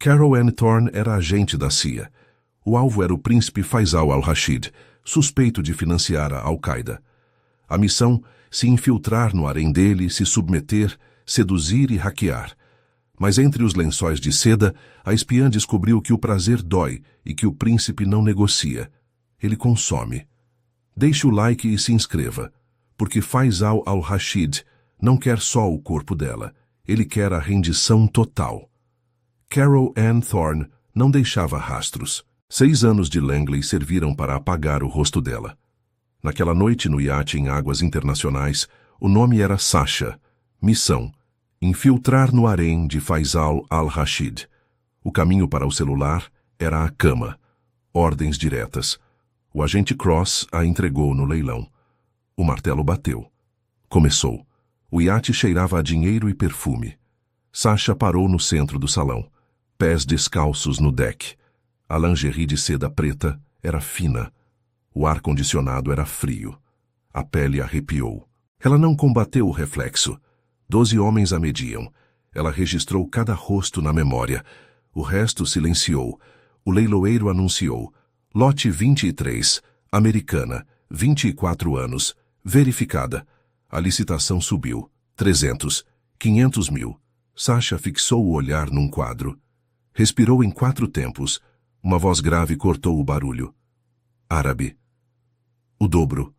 Carol Ann Thorne era agente da CIA. O alvo era o príncipe Faisal al-Rashid, suspeito de financiar a Al-Qaeda. A missão, se infiltrar no harém dele, se submeter, seduzir e hackear. Mas entre os lençóis de seda, a espiã descobriu que o prazer dói e que o príncipe não negocia. Ele consome. Deixe o like e se inscreva, porque Faisal al-Rashid não quer só o corpo dela, ele quer a rendição total. Carol Ann Thorne não deixava rastros. 6 anos de Langley serviram para apagar o rosto dela. Naquela noite no iate em águas internacionais, o nome era Sasha. Missão: infiltrar no harém de Faisal al-Rashid. O caminho para o celular era a cama. Ordens diretas. O agente Cross a entregou no leilão. O martelo bateu. Começou. O iate cheirava a dinheiro e perfume. Sasha parou no centro do salão. Pés descalços no deck. A lingerie de seda preta era fina. O ar-condicionado era frio. A pele arrepiou. Ela não combateu o reflexo. 12 homens a mediam. Ela registrou cada rosto na memória. O resto silenciou. O leiloeiro anunciou: lote 23, americana, 24 anos, verificada. A licitação subiu. 300, 500 mil. Sasha fixou o olhar num quadro. Respirou em 4 tempos. Uma voz grave cortou o barulho. Árabe. O dobro.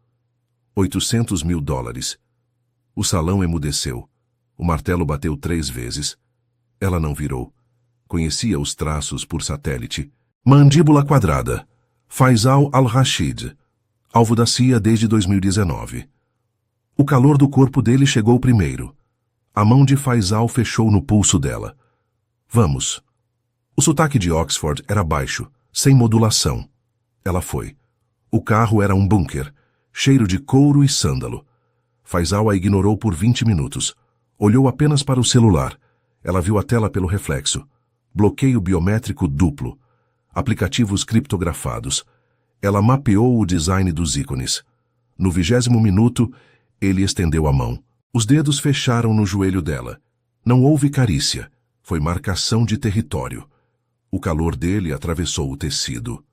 800 mil dólares. O salão emudeceu. O martelo bateu 3 vezes. Ela não virou. Conhecia os traços por satélite. Mandíbula quadrada. Faisal al-Rashid. Alvo da CIA desde 2019. O calor do corpo dele chegou primeiro. A mão de Faisal fechou no pulso dela. Vamos. O sotaque de Oxford era baixo, sem modulação. Ela foi. O carro era um bunker, cheiro de couro e sândalo. Faisal a ignorou por 20 minutos. Olhou apenas para o celular. Ela viu a tela pelo reflexo. Bloqueio biométrico duplo. Aplicativos criptografados. Ela mapeou o design dos ícones. No 20º minuto, ele estendeu a mão. Os dedos fecharam no joelho dela. Não houve carícia. Foi marcação de território. O calor dele atravessou o tecido.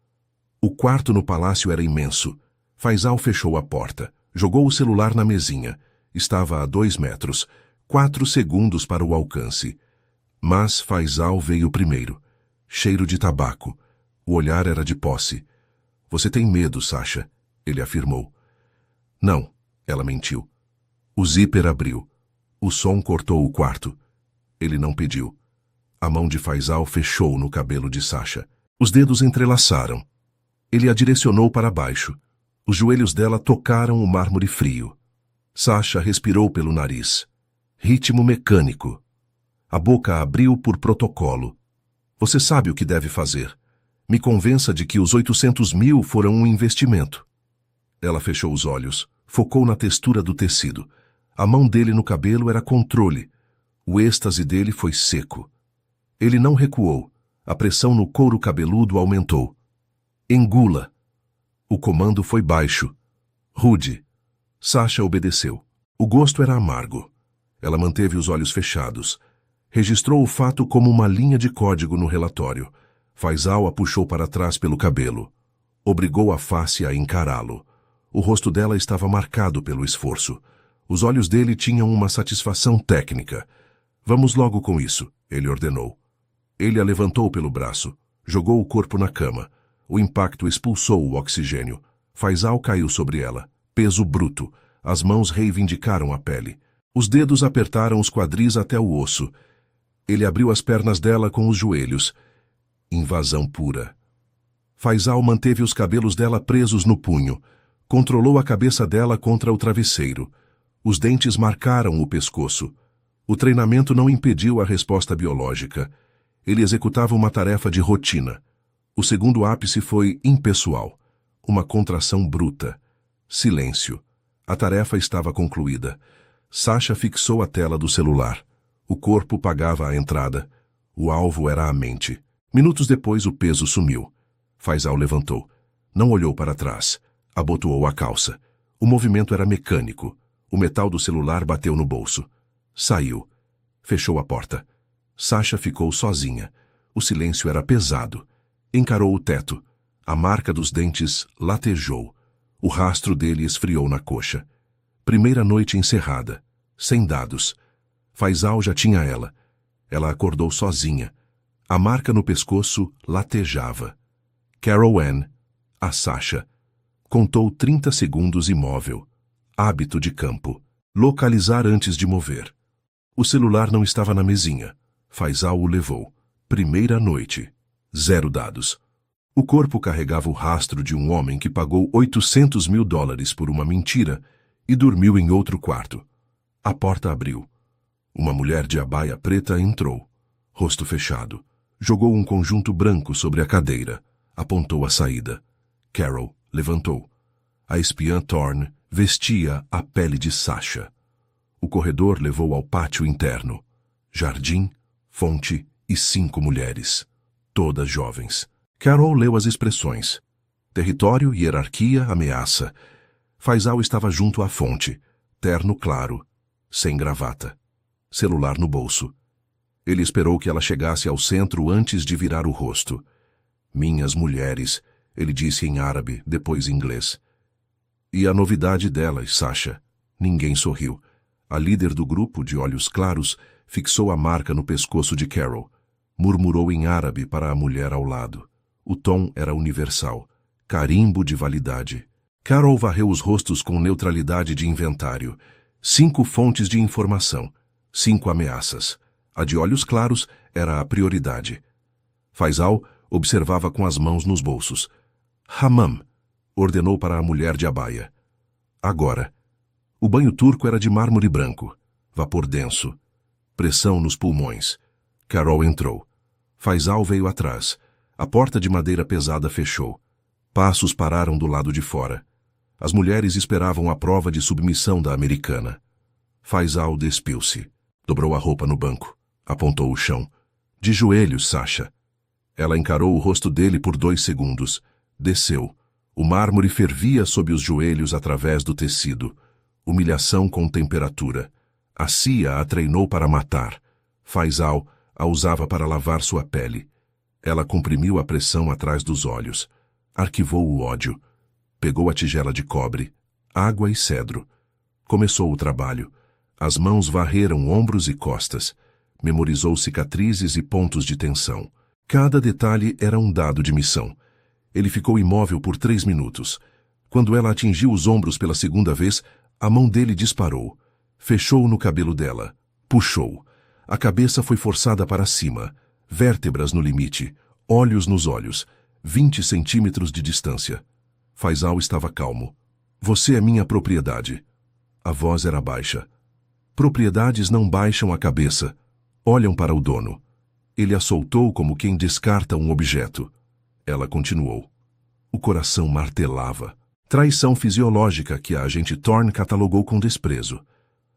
O quarto no palácio era imenso. Faisal fechou a porta. Jogou o celular na mesinha. Estava a 2 metros. 4 segundos para o alcance. Mas Faisal veio primeiro. Cheiro de tabaco. O olhar era de posse. Você tem medo, Sasha, ele afirmou. Não, ela mentiu. O zíper abriu. O som cortou o quarto. Ele não pediu. A mão de Faisal fechou no cabelo de Sasha. Os dedos entrelaçaram. Ele a direcionou para baixo. Os joelhos dela tocaram o mármore frio. Sasha respirou pelo nariz. Ritmo mecânico. A boca abriu por protocolo. Você sabe o que deve fazer. Me convença de que os 800 mil foram um investimento. Ela fechou os olhos. Focou na textura do tecido. A mão dele no cabelo era controle. O êxtase dele foi seco. Ele não recuou. A pressão no couro cabeludo aumentou. Engula. O comando foi baixo. Rude. Sasha obedeceu. O gosto era amargo. Ela manteve os olhos fechados. Registrou o fato como uma linha de código no relatório. Faisal a puxou para trás pelo cabelo. Obrigou a face a encará-lo. O rosto dela estava marcado pelo esforço. Os olhos dele tinham uma satisfação técnica. Vamos logo com isso, ele ordenou. Ele a levantou pelo braço. Jogou o corpo na cama. O impacto expulsou o oxigênio. Faisal caiu sobre ela. Peso bruto. As mãos reivindicaram a pele. Os dedos apertaram os quadris até o osso. Ele abriu as pernas dela com os joelhos. Invasão pura. Faisal manteve os cabelos dela presos no punho. Controlou a cabeça dela contra o travesseiro. Os dentes marcaram o pescoço. O treinamento não impediu a resposta biológica. Ele executava uma tarefa de rotina. O segundo ápice foi impessoal. Uma contração bruta. Silêncio. A tarefa estava concluída. Sasha fixou a tela do celular. O corpo pagava a entrada. O alvo era a mente. Minutos depois o peso sumiu. Faisal levantou. Não olhou para trás. Abotoou a calça. O movimento era mecânico. O metal do celular bateu no bolso. Saiu. Fechou a porta. Sasha ficou sozinha. O silêncio era pesado. Encarou o teto. A marca dos dentes latejou. O rastro dele esfriou na coxa. Primeira noite encerrada. Sem dados. Faisal já tinha ela. Ela acordou sozinha. A marca no pescoço latejava. Carol Ann, a Sasha, contou 30 segundos imóvel. Hábito de campo. Localizar antes de mover. O celular não estava na mesinha. Faisal o levou. Primeira noite. 0 dados. O corpo carregava o rastro de um homem que pagou $800 mil por uma mentira e dormiu em outro quarto. A porta abriu. Uma mulher de abaia preta entrou. Rosto fechado. Jogou um conjunto branco sobre a cadeira. Apontou a saída. Carol levantou. A espiã Thorne vestia a pele de Sasha. O corredor levou ao pátio interno. Jardim, fonte e 5 mulheres. Todas jovens. Carol leu as expressões. Território, hierarquia, ameaça. Faisal estava junto à fonte. Terno claro. Sem gravata. Celular no bolso. Ele esperou que ela chegasse ao centro antes de virar o rosto. Minhas mulheres, ele disse em árabe, depois em inglês. E a novidade delas, Sasha. Ninguém sorriu. A líder do grupo, de olhos claros, fixou a marca no pescoço de Carol. Murmurou em árabe para a mulher ao lado. O tom era universal. Carimbo de validade. Carol varreu os rostos com neutralidade de inventário. 5 fontes de informação. 5 ameaças. A de olhos claros era a prioridade. Faisal observava com as mãos nos bolsos. Hammam, ordenou para a mulher de abaia. Agora. O banho turco era de mármore branco. Vapor denso. Pressão nos pulmões. Carol entrou. Faisal veio atrás. A porta de madeira pesada fechou. Passos pararam do lado de fora. As mulheres esperavam a prova de submissão da americana. Faisal despiu-se. Dobrou a roupa no banco. Apontou o chão. De joelhos, Sasha. Ela encarou o rosto dele por 2 segundos. Desceu. O mármore fervia sob os joelhos através do tecido. Humilhação com temperatura. A CIA a treinou para matar. Faisal a usava para lavar sua pele. Ela comprimiu a pressão atrás dos olhos. Arquivou o ódio. Pegou a tigela de cobre, água e cedro. Começou o trabalho. As mãos varreram ombros e costas. Memorizou cicatrizes e pontos de tensão. Cada detalhe era um dado de missão. Ele ficou imóvel por 3 minutos. Quando ela atingiu os ombros pela segunda vez, a mão dele disparou. Fechou no cabelo dela. Puxou. A cabeça foi forçada para cima. Vértebras no limite. Olhos nos olhos. 20 centímetros de distância. Faisal estava calmo. Você é minha propriedade. A voz era baixa. Propriedades não baixam a cabeça. Olham para o dono. Ele a soltou como quem descarta um objeto. Ela continuou. O coração martelava. Traição fisiológica que a agente Thorne catalogou com desprezo.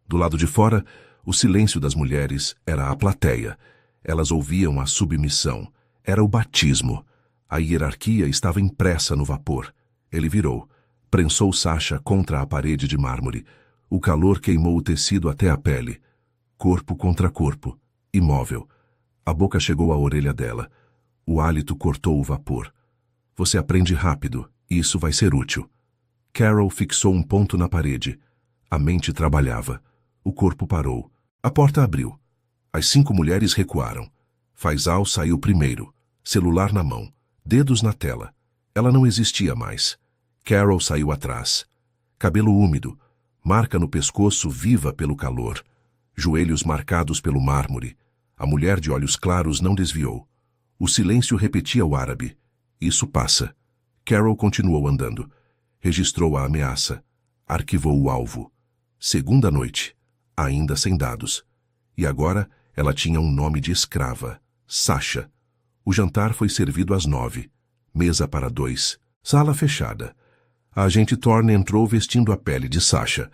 Do lado de fora, o silêncio das mulheres era a plateia. Elas ouviam a submissão. Era o batismo. A hierarquia estava impressa no vapor. Ele virou. Prensou Sasha contra a parede de mármore. O calor queimou o tecido até a pele. Corpo contra corpo. Imóvel. A boca chegou à orelha dela. O hálito cortou o vapor. Você aprende rápido. Isso vai ser útil. Carol fixou um ponto na parede. A mente trabalhava. O corpo parou. A porta abriu. As 5 mulheres recuaram. Faisal saiu primeiro. Celular na mão. Dedos na tela. Ela não existia mais. Carol saiu atrás. Cabelo úmido. Marca no pescoço viva pelo calor. Joelhos marcados pelo mármore. A mulher de olhos claros não desviou. O silêncio repetia o árabe. Isso passa. Carol continuou andando. Registrou a ameaça. Arquivou o alvo. Segunda noite. Ainda sem dados. E agora ela tinha um nome de escrava. Sasha. O jantar foi servido às 9. Mesa para 2. Sala fechada. A agente Thorne entrou vestindo a pele de Sasha.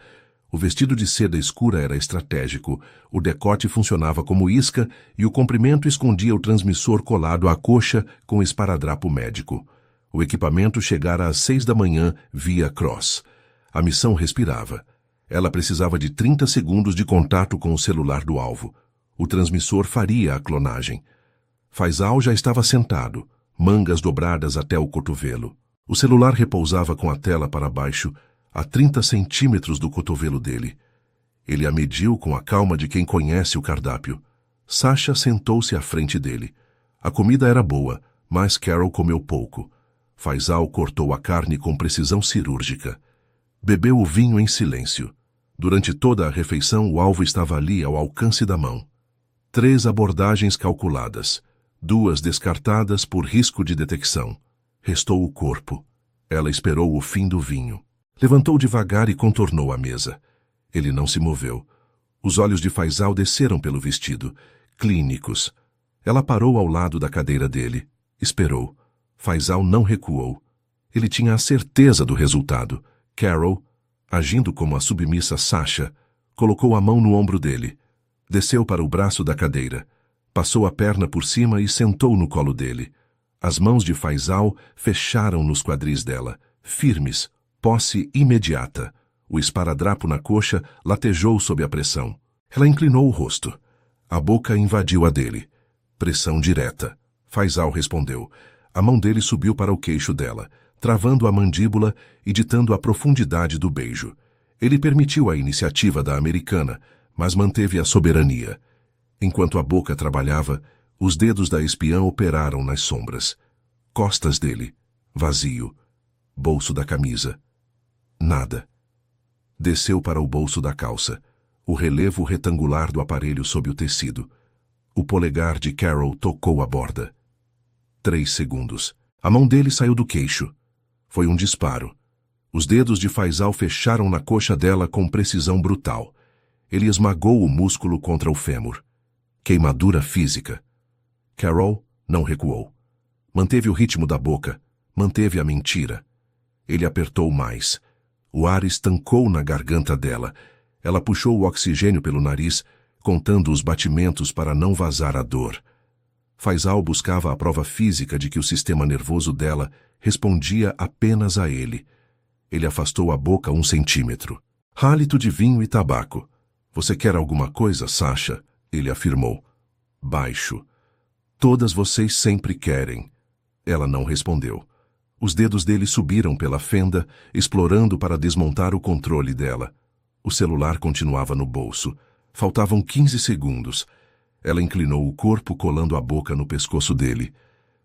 O vestido de seda escura era estratégico. O decote funcionava como isca e o comprimento escondia o transmissor colado à coxa com esparadrapo médico. O equipamento chegara às 6 da manhã via Cross. A missão respirava. Ela precisava de 30 segundos de contato com o celular do alvo. O transmissor faria a clonagem. Faisal já estava sentado, mangas dobradas até o cotovelo. O celular repousava com a tela para baixo, a 30 centímetros do cotovelo dele. Ele a mediu com a calma de quem conhece o cardápio. Sasha sentou-se à frente dele. A comida era boa, mas Carol comeu pouco. Faisal cortou a carne com precisão cirúrgica. Bebeu o vinho em silêncio. Durante toda a refeição, o alvo estava ali ao alcance da mão. 3 abordagens calculadas, 2 descartadas por risco de detecção. Restou o corpo. Ela esperou o fim do vinho. Levantou devagar e contornou a mesa. Ele não se moveu. Os olhos de Faisal desceram pelo vestido, clínicos. Ela parou ao lado da cadeira dele. Esperou. Faisal não recuou. Ele tinha a certeza do resultado. Carol, agindo como a submissa Sasha, colocou a mão no ombro dele. Desceu para o braço da cadeira. Passou a perna por cima e sentou no colo dele. As mãos de Faisal fecharam nos quadris dela, firmes, posse imediata. O esparadrapo na coxa latejou sob a pressão. Ela inclinou o rosto. A boca invadiu a dele. Pressão direta. Faisal respondeu. A mão dele subiu para o queixo dela, travando a mandíbula e ditando a profundidade do beijo. Ele permitiu a iniciativa da americana, mas manteve a soberania. Enquanto a boca trabalhava, os dedos da espiã operaram nas sombras. Costas dele, vazio. Bolso da camisa. Nada. Desceu para o bolso da calça, o relevo retangular do aparelho sob o tecido. O polegar de Carol tocou a borda. 3 segundos. A mão dele saiu do queixo. Foi um disparo. Os dedos de Faisal fecharam na coxa dela com precisão brutal. Ele esmagou o músculo contra o fêmur. Queimadura física. Carol não recuou. Manteve o ritmo da boca, manteve a mentira. Ele apertou mais. O ar estancou na garganta dela. Ela puxou o oxigênio pelo nariz, contando os batimentos para não vazar a dor. Faisal buscava a prova física de que o sistema nervoso dela respondia apenas a ele. Ele afastou a boca 1 centímetro. Hálito de vinho e tabaco. Você quer alguma coisa, Sasha? Ele afirmou. Baixo. Todas vocês sempre querem. Ela não respondeu. Os dedos dele subiram pela fenda, explorando para desmontar o controle dela. O celular continuava no bolso. Faltavam 15 segundos. Ela inclinou o corpo, colando a boca no pescoço dele.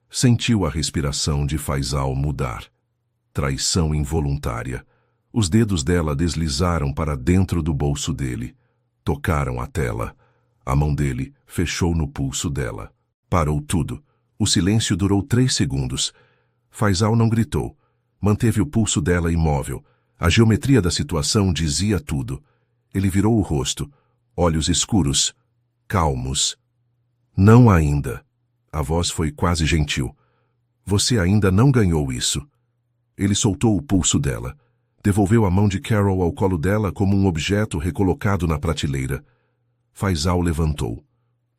Sentiu a respiração de Faisal mudar. Traição involuntária. Os dedos dela deslizaram para dentro do bolso dele. Tocaram a tela. A mão dele fechou no pulso dela. Parou tudo. O silêncio durou 3 segundos. Faisal não gritou. Manteve o pulso dela imóvel. A geometria da situação dizia tudo. Ele virou o rosto. Olhos escuros. Calmos. Não ainda. A voz foi quase gentil. Você ainda não ganhou isso. Ele soltou o pulso dela. Devolveu a mão de Carol ao colo dela como um objeto recolocado na prateleira. Faisal levantou.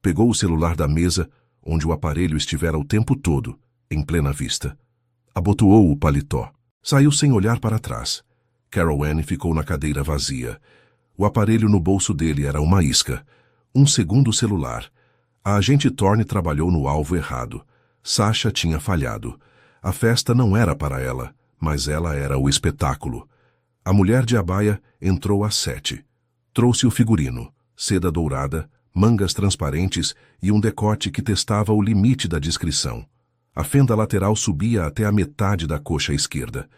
Pegou o celular da mesa, onde o aparelho estivera o tempo todo, em plena vista. Abotoou o paletó. Saiu sem olhar para trás. Carol Anne ficou na cadeira vazia. O aparelho no bolso dele era uma isca. Um segundo celular. A agente Thorne trabalhou no alvo errado. Sasha tinha falhado. A festa não era para ela, mas ela era o espetáculo. A mulher de abaia entrou às 7. Trouxe o figurino, seda dourada, mangas transparentes e um decote que testava o limite da discrição. A fenda lateral subia até a metade da coxa esquerda,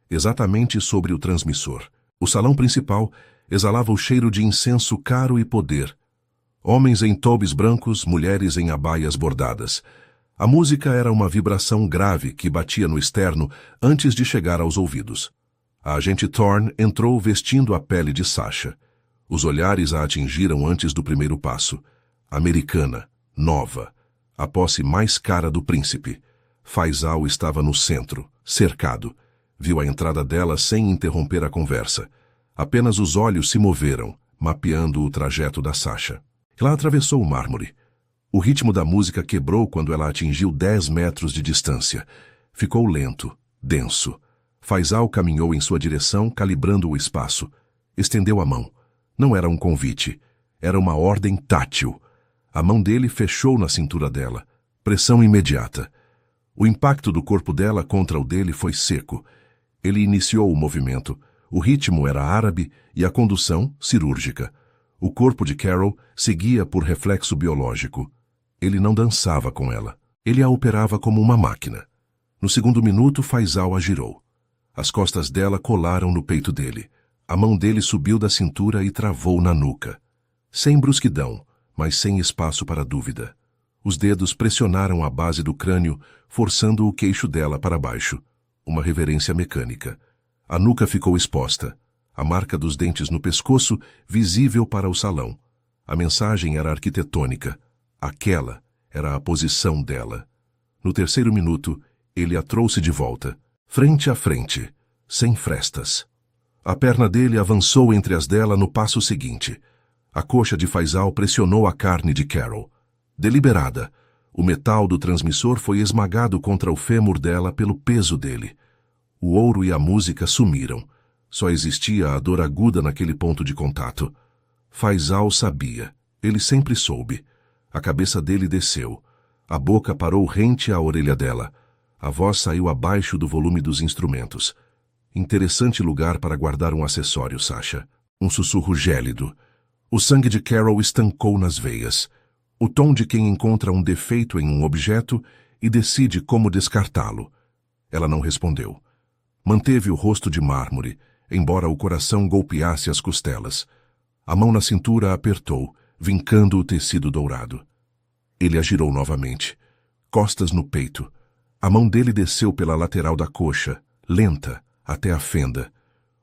exatamente sobre o transmissor. O salão principal exalava o cheiro de incenso caro e poder. Homens em tobes brancos, mulheres em abaias bordadas. A música era uma vibração grave que batia no externo antes de chegar aos ouvidos. A agente Thorne entrou vestindo a pele de Sasha. Os olhares a atingiram antes do primeiro passo. Americana, nova, a posse mais cara do príncipe. Faisal estava no centro, cercado. Viu a entrada dela sem interromper a conversa. Apenas os olhos se moveram, mapeando o trajeto da Sasha. Ela atravessou o mármore. O ritmo da música quebrou quando ela atingiu 10 metros de distância. Ficou lento, denso. Faisal caminhou em sua direção, calibrando o espaço. Estendeu a mão. Não era um convite. Era uma ordem tátil. A mão dele fechou na cintura dela. Pressão imediata. O impacto do corpo dela contra o dele foi seco. Ele iniciou o movimento. O ritmo era árabe e a condução cirúrgica. O corpo de Carol seguia por reflexo biológico. Ele não dançava com ela. Ele a operava como uma máquina. No segundo minuto, Faisal a girou. As costas dela colaram no peito dele. A mão dele subiu da cintura e travou na nuca. Sem brusquidão, mas sem espaço para dúvida. Os dedos pressionaram a base do crânio, forçando o queixo dela para baixo. Uma reverência mecânica. A nuca ficou exposta. A marca dos dentes no pescoço, visível para o salão. A mensagem era arquitetônica. Aquela era a posição dela. No terceiro minuto, ele a trouxe de volta, frente a frente, sem frestas. A perna dele avançou entre as dela no passo seguinte. A coxa de Faisal pressionou a carne de Carol. Deliberada, o metal do transmissor foi esmagado contra o fêmur dela pelo peso dele. O ouro e a música sumiram. Só existia a dor aguda naquele ponto de contato. Faisal sabia. Ele sempre soube. A cabeça dele desceu. A boca parou rente à orelha dela. A voz saiu abaixo do volume dos instrumentos. Interessante lugar para guardar um acessório, Sasha. Um sussurro gélido. O sangue de Carol estancou nas veias. O tom de quem encontra um defeito em um objeto e decide como descartá-lo. Ela não respondeu. Manteve o rosto de mármore, embora o coração golpeasse as costelas. A mão na cintura apertou, vincando o tecido dourado. Ele a girou novamente, costas no peito. A mão dele desceu pela lateral da coxa, lenta, até a fenda.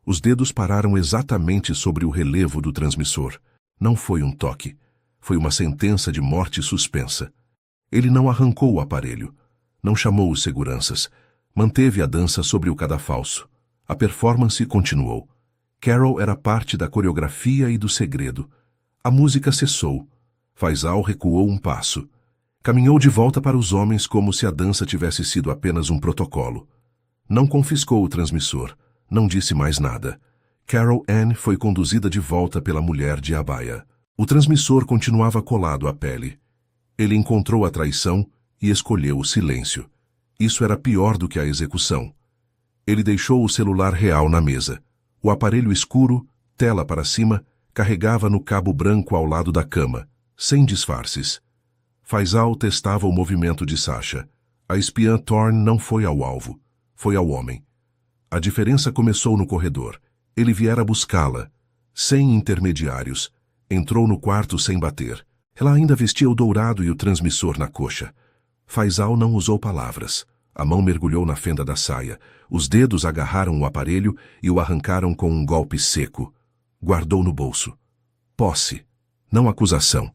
Os dedos pararam exatamente sobre o relevo do transmissor. Não foi um toque. Foi uma sentença de morte suspensa. Ele não arrancou o aparelho. Não chamou os seguranças. Manteve a dança sobre o cadafalso. A performance continuou. Carol era parte da coreografia e do segredo. A música cessou. Faisal recuou um passo. Caminhou de volta para os homens como se a dança tivesse sido apenas um protocolo. Não confiscou o transmissor. Não disse mais nada. Carol Ann foi conduzida de volta pela mulher de abaia. O transmissor continuava colado à pele. Ele encontrou a traição e escolheu o silêncio. Isso era pior do que a execução. Ele deixou o celular real na mesa. O aparelho escuro, tela para cima, carregava no cabo branco ao lado da cama, sem disfarces. Faisal testava o movimento de Sasha. A espiã Thorne não foi ao alvo, foi ao homem. A diferença começou no corredor. Ele viera buscá-la, sem intermediários. Entrou no quarto sem bater. Ela ainda vestia o dourado e o transmissor na coxa. Faisal não usou palavras. A mão mergulhou na fenda da saia. Os dedos agarraram o aparelho e o arrancaram com um golpe seco. Guardou no bolso. Posse, não acusação.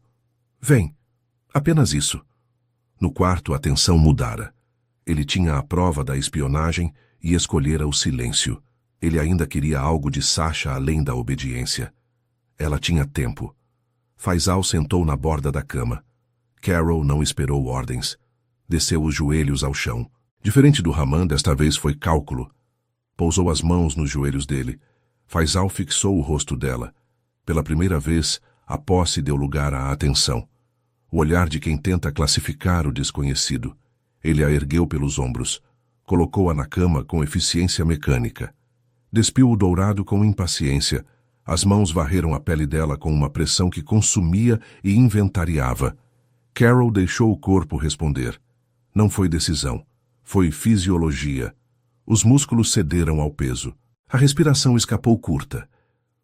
Vem. Apenas isso. No quarto a tensão mudara. Ele tinha a prova da espionagem e escolhera o silêncio. Ele ainda queria algo de Sasha além da obediência. Ela tinha tempo. Faisal sentou na borda da cama. Carol não esperou ordens. Desceu os joelhos ao chão. Diferente do Haman, desta vez foi cálculo. Pousou as mãos nos joelhos dele. Faisal fixou o rosto dela. Pela primeira vez, a posse deu lugar à atenção. O olhar de quem tenta classificar o desconhecido. Ele a ergueu pelos ombros. Colocou-a na cama com eficiência mecânica. Despiu o dourado com impaciência. As mãos varreram a pele dela com uma pressão que consumia e inventariava. Carol deixou o corpo responder. Não foi decisão. Foi fisiologia. Os músculos cederam ao peso. A respiração escapou curta.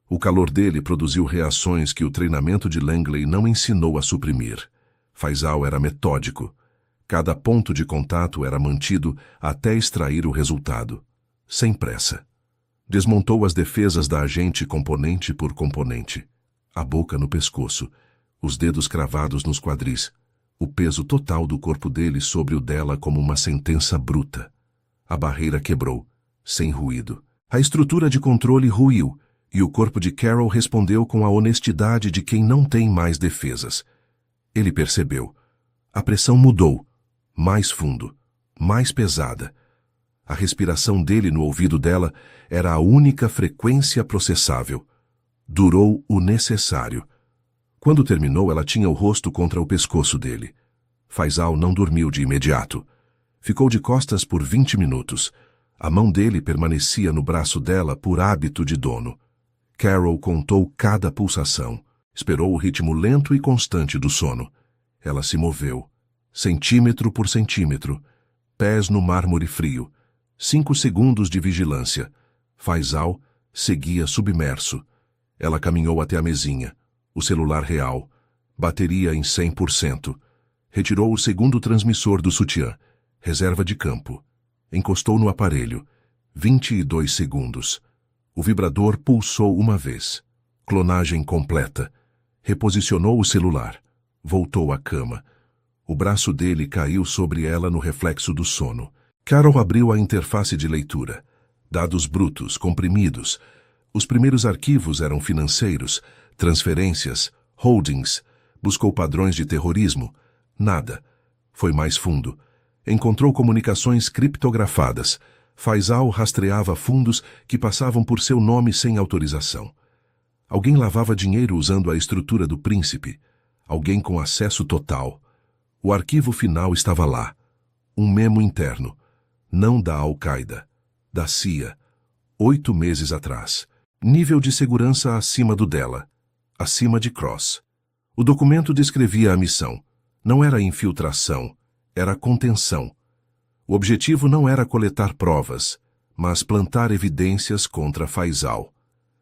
O calor dele produziu reações que o treinamento de Langley não ensinou a suprimir. Faisal era metódico. Cada ponto de contato era mantido até extrair o resultado. Sem pressa. Desmontou as defesas da agente componente por componente. A boca no pescoço, os dedos cravados nos quadris, o peso total do corpo dele sobre o dela como uma sentença bruta. A barreira quebrou, sem ruído. A estrutura de controle ruiu, e o corpo de Carol respondeu com a honestidade de quem não tem mais defesas. Ele percebeu. A pressão mudou, mais fundo, mais pesada. A respiração dele no ouvido dela era a única frequência processável. Durou o necessário. Quando terminou, ela tinha o rosto contra o pescoço dele. Faisal não dormiu de imediato. Ficou de costas por 20 minutos. A mão dele permanecia no braço dela por hábito de dono. Carol contou cada pulsação. Esperou o ritmo lento e constante do sono. Ela se moveu, centímetro por centímetro, pés no mármore frio. 5 segundos de vigilância. Faisal seguia submerso. Ela caminhou até a mesinha. O celular real. Bateria em 100%. Retirou o segundo transmissor do sutiã. Reserva de campo. Encostou no aparelho. 22 segundos. O vibrador pulsou uma vez. Clonagem completa. Reposicionou o celular. Voltou à cama. O braço dele caiu sobre ela no reflexo do sono. Carol abriu a interface de leitura. Dados brutos, comprimidos. Os primeiros arquivos eram financeiros, transferências, holdings. Buscou padrões de terrorismo. Nada. Foi mais fundo. Encontrou comunicações criptografadas. Faisal rastreava fundos que passavam por seu nome sem autorização. Alguém lavava dinheiro usando a estrutura do príncipe. Alguém com acesso total. O arquivo final estava lá. Um memo interno. Não da Al-Qaeda. Da CIA. 8 meses atrás. Nível de segurança acima do dela. Acima de Cross. O documento descrevia a missão. Não era infiltração. Era contenção. O objetivo não era coletar provas, mas plantar evidências contra Faisal.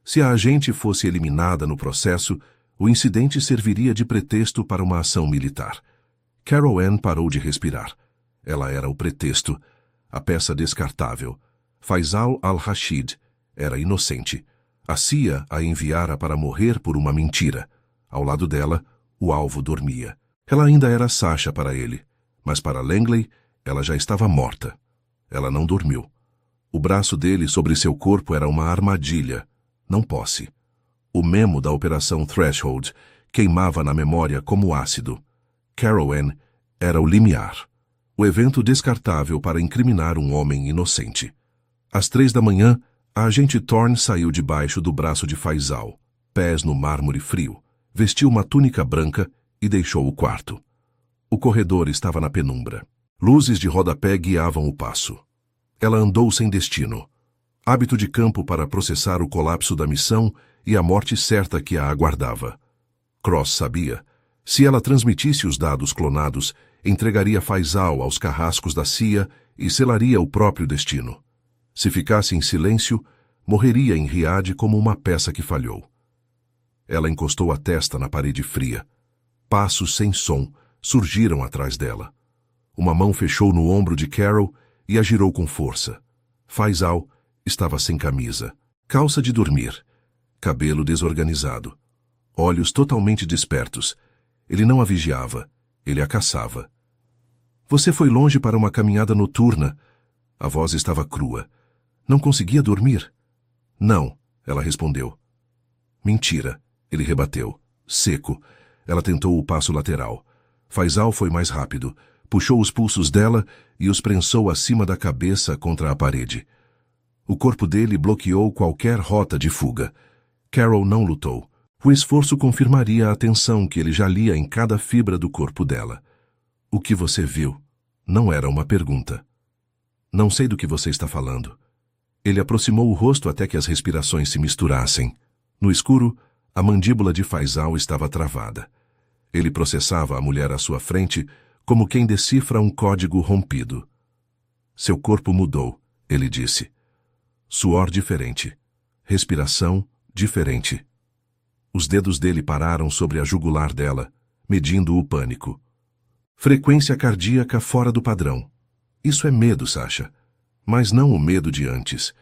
Se a agente fosse eliminada no processo, o incidente serviria de pretexto para uma ação militar. Carol Ann parou de respirar. Ela era o pretexto, a peça descartável. Faisal al-Rashid era inocente. A CIA a enviara para morrer por uma mentira. Ao lado dela, o alvo dormia. Ela ainda era Sasha para ele, mas para Langley, ela já estava morta. Ela não dormiu. O braço dele sobre seu corpo era uma armadilha, não posse. O memo da Operação Threshold queimava na memória como ácido. Carol Ann era o limiar, o evento descartável para incriminar um homem inocente. Às 3 da manhã, a agente Thorne saiu debaixo do braço de Faisal, pés no mármore frio, vestiu uma túnica branca e deixou o quarto. O corredor estava na penumbra. Luzes de rodapé guiavam o passo. Ela andou sem destino. Hábito de campo para processar o colapso da missão e a morte certa que a aguardava. Cross sabia. Se ela transmitisse os dados clonados, entregaria Faisal aos carrascos da CIA e selaria o próprio destino. Se ficasse em silêncio, morreria em Riad como uma peça que falhou. Ela encostou a testa na parede fria. Passos sem som surgiram atrás dela. Uma mão fechou no ombro de Carol e a girou com força. Faisal estava sem camisa, calça de dormir, cabelo desorganizado, olhos totalmente despertos. Ele não a vigiava, ele a caçava. Você foi longe para uma caminhada noturna. A voz estava crua. Não conseguia dormir? Não, ela respondeu. Mentira, ele rebateu, seco. Ela tentou o passo lateral. Faisal foi mais rápido. Puxou os pulsos dela e os prensou acima da cabeça contra a parede. O corpo dele bloqueou qualquer rota de fuga. Carol não lutou. O esforço confirmaria a tensão que ele já lia em cada fibra do corpo dela. O que você viu? Não era uma pergunta. Não sei do que você está falando. Ele aproximou o rosto até que as respirações se misturassem. No escuro, a mandíbula de Faisal estava travada. Ele processava a mulher à sua frente como quem decifra um código rompido. Seu corpo mudou, ele disse. Suor diferente. Respiração diferente. Os dedos dele pararam sobre a jugular dela, medindo o pânico. Frequência cardíaca fora do padrão. Isso é medo, Sasha. Mas não o medo de antes.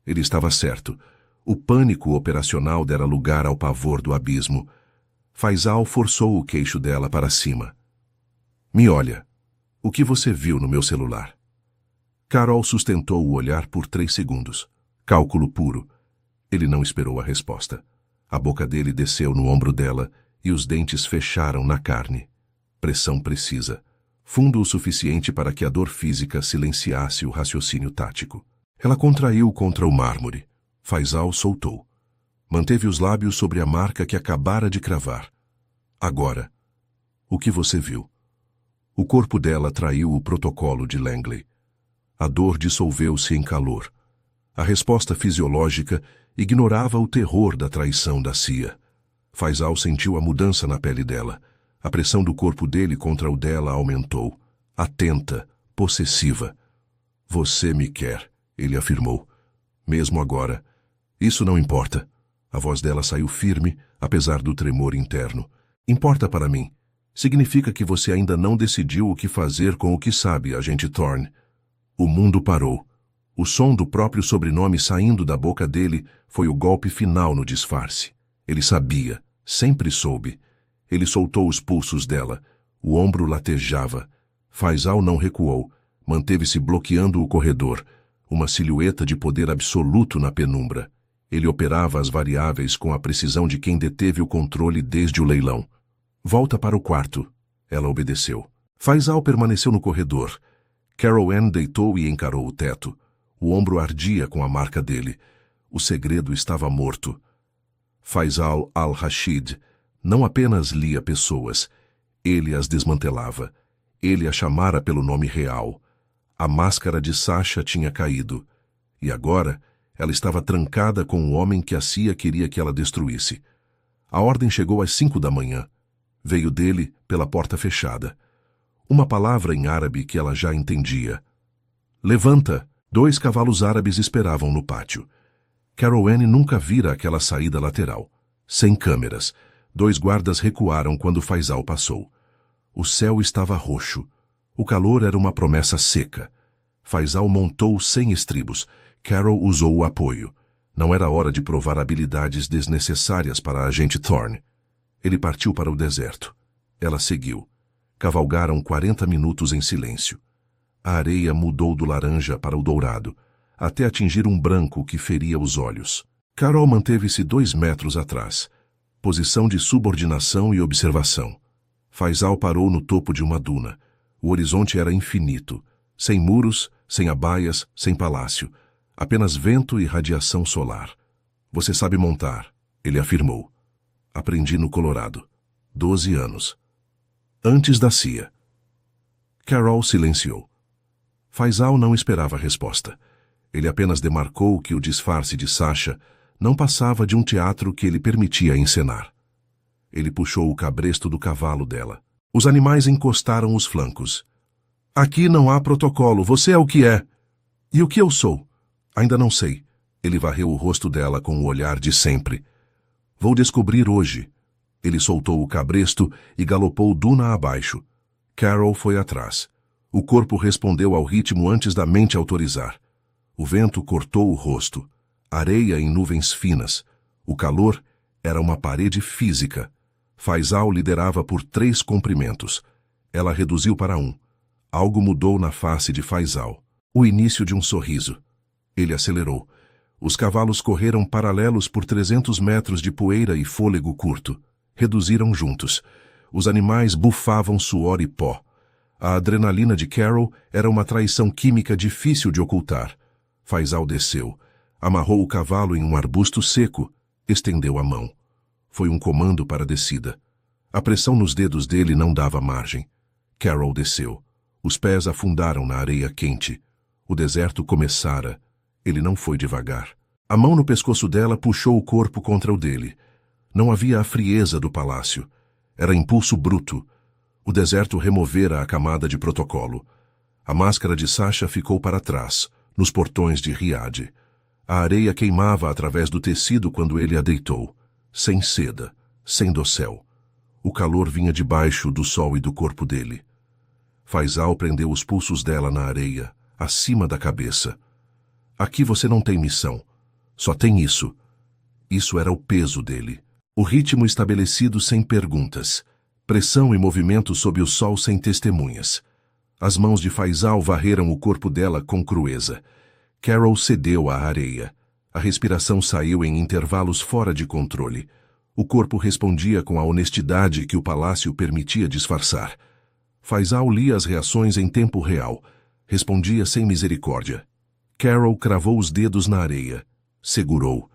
Ele estava certo. O pânico operacional dera lugar ao pavor do abismo. Faisal forçou o queixo dela para cima. Me olha. O que você viu no meu celular? Carol sustentou o olhar por 3 segundos. Cálculo puro. Ele não esperou a resposta. A boca dele desceu no ombro dela e os dentes fecharam na carne. Pressão precisa. Fundo o suficiente para que a dor física silenciasse o raciocínio tático. Ela contraiu contra o mármore. Faisal soltou. Manteve os lábios sobre a marca que acabara de cravar. Agora. O que você viu? O corpo dela traiu o protocolo de Langley. A dor dissolveu-se em calor. A resposta fisiológica ignorava o terror da traição da CIA. Faisal sentiu a mudança na pele dela. A pressão do corpo dele contra o dela aumentou. Atenta, possessiva. Você me quer, ele afirmou. Mesmo agora. Isso não importa. A voz dela saiu firme, apesar do tremor interno. Importa para mim. Significa que você ainda não decidiu o que fazer com o que sabe, agente Thorne. O mundo parou. O som do próprio sobrenome saindo da boca dele foi o golpe final no disfarce. Ele sabia, sempre soube. Ele soltou os pulsos dela. O ombro latejava. Faisal não recuou. Manteve-se bloqueando o corredor. Uma silhueta de poder absoluto na penumbra. Ele operava as variáveis com a precisão de quem deteve o controle desde o leilão. Volta para o quarto. Ela obedeceu. Faisal permaneceu no corredor. Carol Ann deitou e encarou o teto. O ombro ardia com a marca dele. O segredo estava morto. Faisal al-Rashid não apenas lia pessoas. Ele as desmantelava. Ele a chamara pelo nome real. A máscara de Sasha tinha caído. E agora, ela estava trancada com o homem que a CIA queria que ela destruísse. A ordem chegou às 5 da manhã. Veio dele pela porta fechada. Uma palavra em árabe que ela já entendia. Levanta! 2 cavalos árabes esperavam no pátio. Carol Ann nunca vira aquela saída lateral. Sem câmeras. 2 guardas recuaram quando Faisal passou. O céu estava roxo. O calor era uma promessa seca. Faisal montou sem estribos. Carol usou o apoio. Não era hora de provar habilidades desnecessárias para a agente Thorne. Ele partiu para o deserto. Ela seguiu. Cavalgaram 40 minutos em silêncio. A areia mudou do laranja para o dourado, até atingir um branco que feria os olhos. Carol manteve-se 2 metros atrás. Posição de subordinação e observação. Faisal parou no topo de uma duna. O horizonte era infinito. Sem muros, sem abaias, sem palácio. Apenas vento e radiação solar. Você sabe montar, ele afirmou. Aprendi no Colorado. 12 anos. Antes da CIA. Carol silenciou. Faisal não esperava a resposta. Ele apenas demarcou que o disfarce de Sasha não passava de um teatro que ele permitia encenar. Ele puxou o cabresto do cavalo dela. Os animais encostaram os flancos. Aqui não há protocolo, você é o que é. E o que eu sou? Ainda não sei. Ele varreu o rosto dela com o olhar de sempre. Vou descobrir hoje. Ele soltou o cabresto e galopou duna abaixo. Carol foi atrás. O corpo respondeu ao ritmo antes da mente autorizar. O vento cortou o rosto. Areia em nuvens finas. O calor era uma parede física. Faisal liderava por 3 comprimentos. Ela reduziu para 1. Algo mudou na face de Faisal. O início de um sorriso. Ele acelerou. Os cavalos correram paralelos por 300 metros de poeira e fôlego curto. Reduziram juntos. Os animais bufavam suor e pó. A adrenalina de Carol era uma traição química difícil de ocultar. Faisal desceu. Amarrou o cavalo em um arbusto seco. Estendeu a mão. Foi um comando para a descida. A pressão nos dedos dele não dava margem. Carol desceu. Os pés afundaram na areia quente. O deserto começara. Ele não foi devagar. A mão no pescoço dela puxou o corpo contra o dele. Não havia a frieza do palácio. Era impulso bruto. O deserto removera a camada de protocolo. A máscara de Sasha ficou para trás, nos portões de Riad. A areia queimava através do tecido quando ele a deitou. Sem seda, sem dossel. O calor vinha de baixo do sol e do corpo dele. Faisal prendeu os pulsos dela na areia, acima da cabeça. Aqui você não tem missão. Só tem isso. Isso era o peso dele. O ritmo estabelecido sem perguntas. Pressão e movimento sob o sol sem testemunhas. As mãos de Faisal varreram o corpo dela com crueza. Carol cedeu à areia. A respiração saiu em intervalos fora de controle. O corpo respondia com a honestidade que o palácio permitia disfarçar. Faisal lia as reações em tempo real. Respondia sem misericórdia. Carol cravou os dedos na areia. Segurou.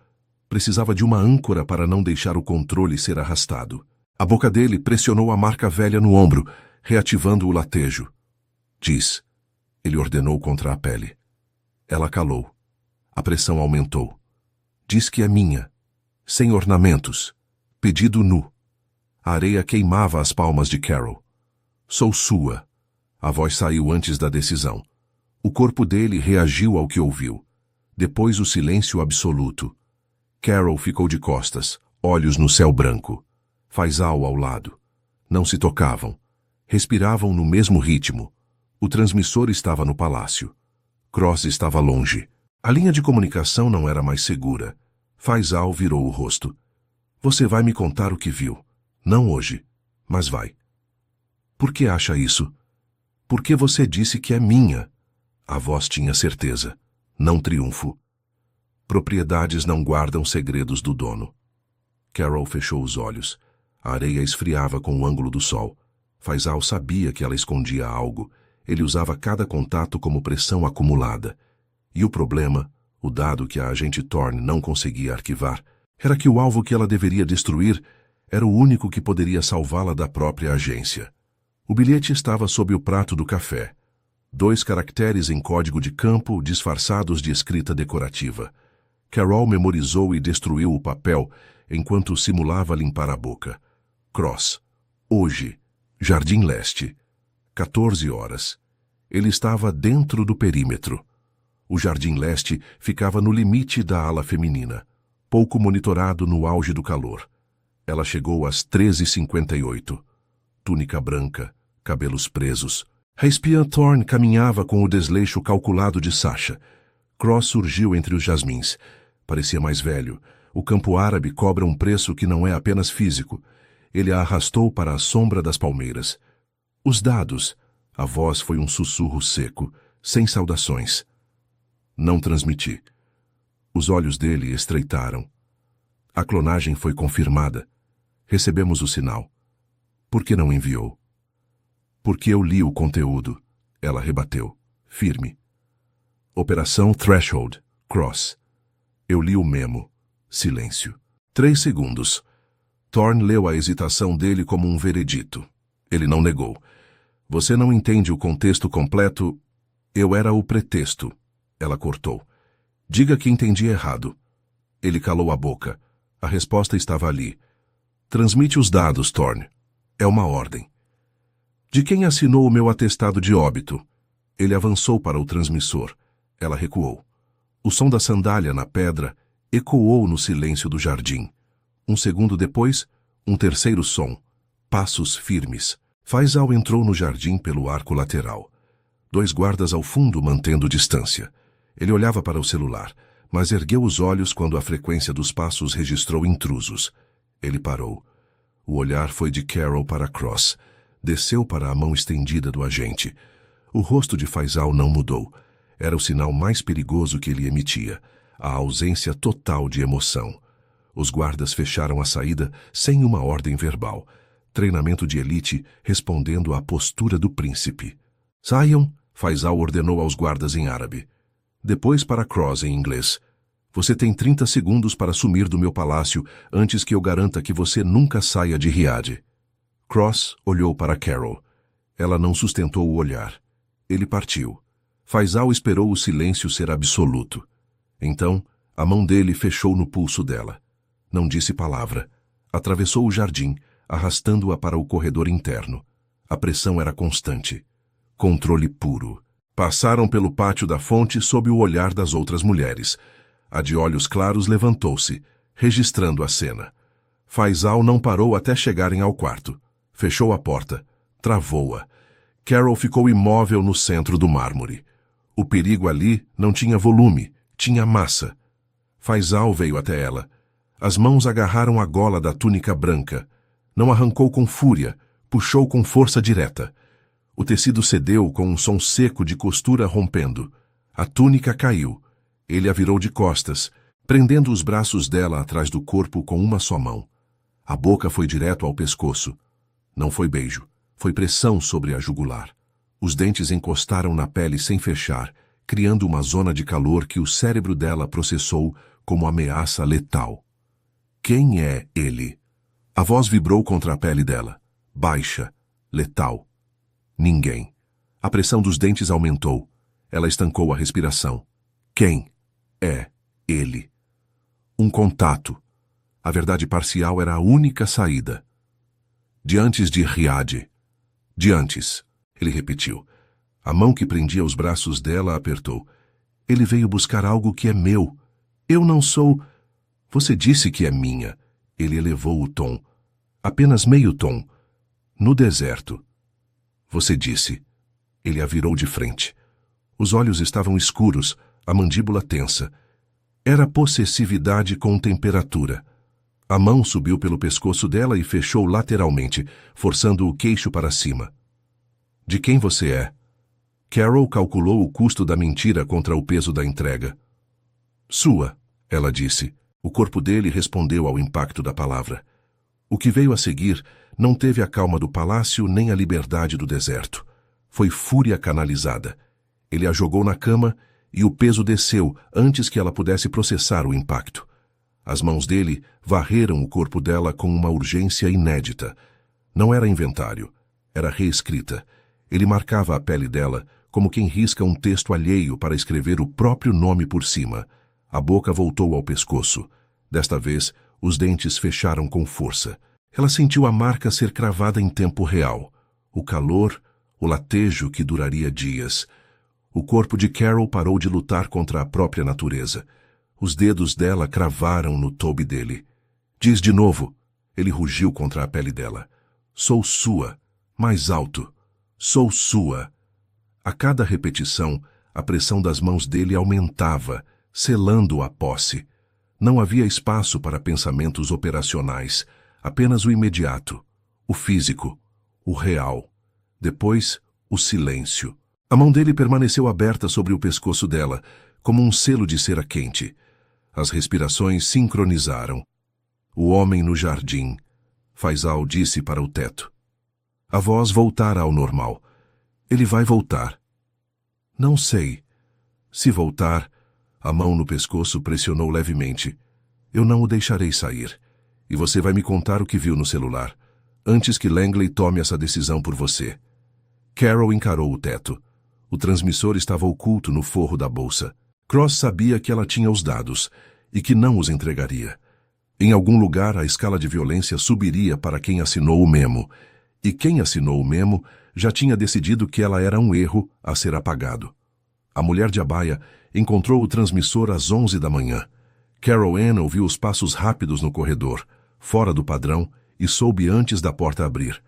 Precisava de uma âncora para não deixar o controle ser arrastado. A boca dele pressionou a marca velha no ombro. reativando o latejo. Diz, ele ordenou contra a pele. Ela calou. A pressão aumentou. Diz que é minha. Sem ornamentos. Pedido nu. A areia queimava as palmas de Carol. Sou sua. A voz saiu antes da decisão. O corpo dele reagiu ao que ouviu. Depois o silêncio absoluto. Carol ficou de costas, olhos no céu branco. Faisal ao lado. Não se tocavam. Respiravam no mesmo ritmo. O transmissor estava no palácio. Cross estava longe. A linha de comunicação não era mais segura. Faisal virou o rosto. Você vai me contar o que viu. Não hoje, mas vai. Por que acha isso? Porque você disse que é minha. A voz tinha certeza, não triunfo. Propriedades não guardam segredos do dono. Carol fechou os olhos. A areia esfriava com o ângulo do sol. Faisal sabia que ela escondia algo. Ele usava cada contato como pressão acumulada. E o problema, o dado que a agente Thorne não conseguia arquivar, era que o alvo que ela deveria destruir era o único que poderia salvá-la da própria agência. O bilhete estava sob o prato do café. 2 caracteres em código de campo disfarçados de escrita decorativa. Carol memorizou e destruiu o papel enquanto simulava limpar a boca. Cross. Hoje. Jardim Leste. 14 horas. Ele estava dentro do perímetro. O Jardim Leste ficava no limite da ala feminina, pouco monitorado no auge do calor. Ela chegou às 13h58. Túnica branca, cabelos presos. Respian Thorne caminhava com o desleixo calculado de Sasha. Cross surgiu entre os jasmins. Parecia mais velho. O campo árabe cobra um preço que não é apenas físico. Ele a arrastou para a sombra das palmeiras. Os dados. A voz foi um sussurro seco, sem saudações. Não transmiti. Os olhos dele estreitaram. A clonagem foi confirmada. Recebemos o sinal. Por que não enviou? Porque eu li o conteúdo. Ela rebateu, firme. Operação Threshold, Cross. Eu li o memo. Silêncio. 3 segundos. Thorne leu a hesitação dele como um veredito. Ele não negou. Você não entende o contexto completo? Eu era o pretexto. Ela cortou. Diga que entendi errado. Ele calou a boca. A resposta estava ali. Transmite os dados, Thorne. É uma ordem. De quem assinou o meu atestado de óbito? Ele avançou para o transmissor. Ela recuou. O som da sandália na pedra ecoou no silêncio do jardim. Um segundo depois, um terceiro som. Passos firmes. Faisal entrou no jardim pelo arco lateral. 2 guardas ao fundo mantendo distância. Ele olhava para o celular, mas ergueu os olhos quando a frequência dos passos registrou intrusos. Ele parou. O olhar foi de Carol para Cross. Desceu para a mão estendida do agente. O rosto de Faisal não mudou. Era o sinal mais perigoso que ele emitia, a ausência total de emoção. Os guardas fecharam a saída sem uma ordem verbal. Treinamento de elite respondendo à postura do príncipe. Saiam, Faisal ordenou aos guardas em árabe. Depois para Cross em inglês. Você tem 30 segundos para sumir do meu palácio antes que eu garanta que você nunca saia de Riad. Cross olhou para Carol. Ela não sustentou o olhar. Ele partiu. Faisal esperou o silêncio ser absoluto. Então, a mão dele fechou no pulso dela. Não disse palavra. Atravessou o jardim, arrastando-a para o corredor interno. A pressão era constante. Controle puro. Passaram pelo pátio da fonte sob o olhar das outras mulheres. A de olhos claros levantou-se, registrando a cena. Faisal não parou até chegarem ao quarto. Fechou a porta. Travou-a. Carol ficou imóvel no centro do mármore. O perigo ali não tinha volume, tinha massa. Faisal veio até ela. As mãos agarraram a gola da túnica branca. Não arrancou com fúria, puxou com força direta. O tecido cedeu com um som seco de costura rompendo. A túnica caiu. Ele a virou de costas, prendendo os braços dela atrás do corpo com uma só mão. A boca foi direto ao pescoço. Não foi beijo, foi pressão sobre a jugular. Os dentes encostaram na pele sem fechar, criando uma zona de calor que o cérebro dela processou como ameaça letal. Quem é ele? A voz vibrou contra a pele dela, baixa, letal. Ninguém. A pressão dos dentes aumentou. Ela estancou a respiração. Quem é ele? Um contato. A verdade parcial era a única saída. De antes de Riad. De antes, ele repetiu. A mão que prendia os braços dela apertou. Ele veio buscar algo que é meu. Eu não sou... Você disse que é minha. Ele elevou o tom. Apenas meio tom. No deserto. Você disse. Ele a virou de frente. Os olhos estavam escuros, a mandíbula tensa. Era possessividade com temperatura. A mão subiu pelo pescoço dela e fechou lateralmente, forçando o queixo para cima. De quem você é? Carol calculou o custo da mentira contra o peso da entrega. Sua, ela disse. O corpo dele respondeu ao impacto da palavra. O que veio a seguir não teve a calma do palácio nem a liberdade do deserto. Foi fúria canalizada. Ele a jogou na cama e o peso desceu antes que ela pudesse processar o impacto. As mãos dele varreram o corpo dela com uma urgência inédita. Não era inventário, era reescrita. Ele marcava a pele dela como quem risca um texto alheio para escrever o próprio nome por cima. A boca voltou ao pescoço. Desta vez, os dentes fecharam com força. Ela sentiu a marca ser cravada em tempo real. O calor, o latejo que duraria dias. O corpo de Carol parou de lutar contra a própria natureza. Os dedos dela cravaram no toube dele. Diz de novo. Ele rugiu contra a pele dela. Sou sua. Mais alto. Sou sua. A cada repetição, a pressão das mãos dele aumentava, selando a posse. Não havia espaço para pensamentos operacionais, apenas o imediato, o físico, o real. Depois, o silêncio. A mão dele permaneceu aberta sobre o pescoço dela, como um selo de cera quente. As respirações sincronizaram. O homem no jardim. Faisal disse para o teto. A voz voltara ao normal. Ele vai voltar. Não sei. Se voltar, a mão no pescoço pressionou levemente. Eu não o deixarei sair. E você vai me contar o que viu no celular, antes que Langley tome essa decisão por você. Carol encarou o teto. O transmissor estava oculto no forro da bolsa. Cross sabia que ela tinha os dados e que não os entregaria. Em algum lugar, a escala de violência subiria para quem assinou o memo. E quem assinou o memo já tinha decidido que ela era um erro a ser apagado. A mulher de Abaia encontrou o transmissor às 11 da manhã. Carol Ann ouviu os passos rápidos no corredor, fora do padrão, e soube antes da porta abrir.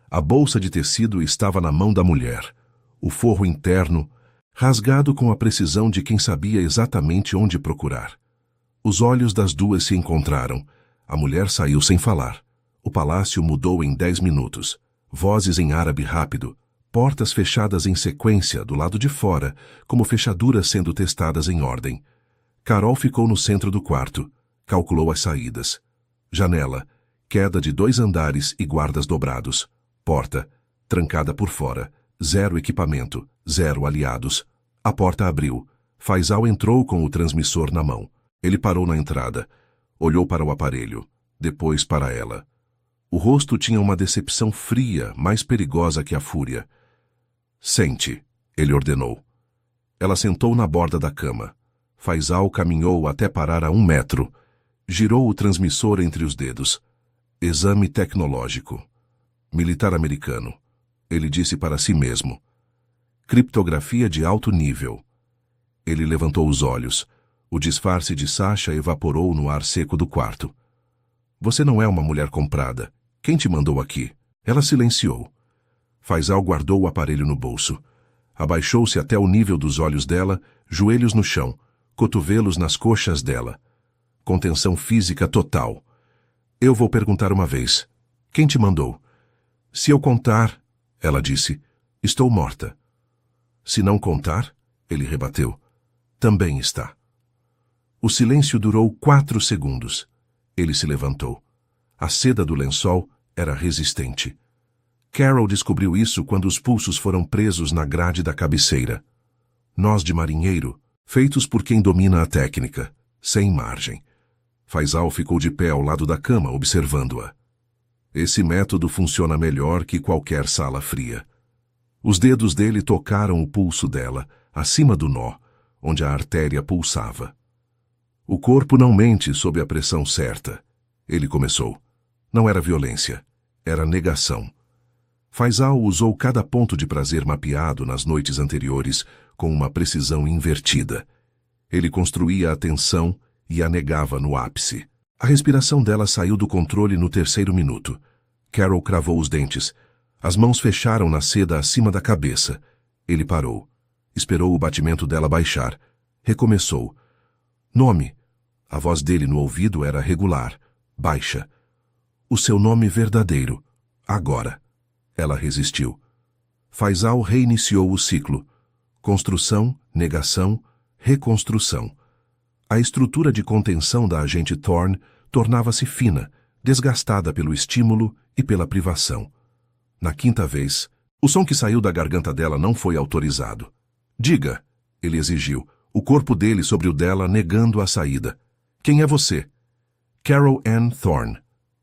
A bolsa de tecido estava na mão da mulher. O forro interno, rasgado com a precisão de quem sabia exatamente onde procurar. Os olhos das duas se encontraram. A mulher saiu sem falar. O palácio mudou em 10 minutos. Vozes em árabe rápido, portas fechadas em sequência do lado de fora, como fechaduras sendo testadas em ordem. Carol ficou no centro do quarto. Calculou as saídas. Janela, queda de 2 andares e guardas dobrados. Porta, trancada por fora. 0 equipamento, 0 aliados. A porta abriu. Faisal entrou com o transmissor na mão. Ele parou na entrada. Olhou para o aparelho. Depois para ela. O rosto tinha uma decepção fria, mais perigosa que a fúria. Sente, ele ordenou. Ela sentou na borda da cama. Faisal caminhou até parar a 1 metro. Girou o transmissor entre os dedos. Exame tecnológico. Militar americano. Ele disse para si mesmo. Criptografia de alto nível. Ele levantou os olhos. O disfarce de Sasha evaporou no ar seco do quarto. Você não é uma mulher comprada. Quem te mandou aqui? Ela silenciou. Faisal guardou o aparelho no bolso. Abaixou-se até o nível dos olhos dela, joelhos no chão, cotovelos nas coxas dela. Contenção física total. Eu vou perguntar uma vez. Quem te mandou? Se eu contar, ela disse, estou morta. Se não contar, ele rebateu, também está. O silêncio durou 4 segundos. Ele se levantou. A seda do lençol era resistente. Carol descobriu isso quando os pulsos foram presos na grade da cabeceira. Nós de marinheiro, feitos por quem domina a técnica, sem margem. Faisal ficou de pé ao lado da cama, observando-a. Esse método funciona melhor que qualquer sala fria. Os dedos dele tocaram o pulso dela, acima do nó, onde a artéria pulsava. O corpo não mente sob a pressão certa. Ele começou. Não era violência, era negação. Faisal usou cada ponto de prazer mapeado nas noites anteriores com uma precisão invertida. Ele construía a tensão e a negava no ápice. A respiração dela saiu do controle no 3º minuto. Carol cravou os dentes. As mãos fecharam na seda acima da cabeça. Ele parou. Esperou o batimento dela baixar. Recomeçou. Nome. A voz dele no ouvido era regular, baixa. O seu nome verdadeiro. Agora. Ela resistiu. Faisal reiniciou o ciclo. Construção, negação, reconstrução. A estrutura de contenção da agente Thorne tornava-se fina, desgastada pelo estímulo e pela privação. Na 5ª vez, o som que saiu da garganta dela não foi autorizado. Diga, ele exigiu, o corpo dele sobre o dela negando a saída. Quem é você? Carol Ann Thorne.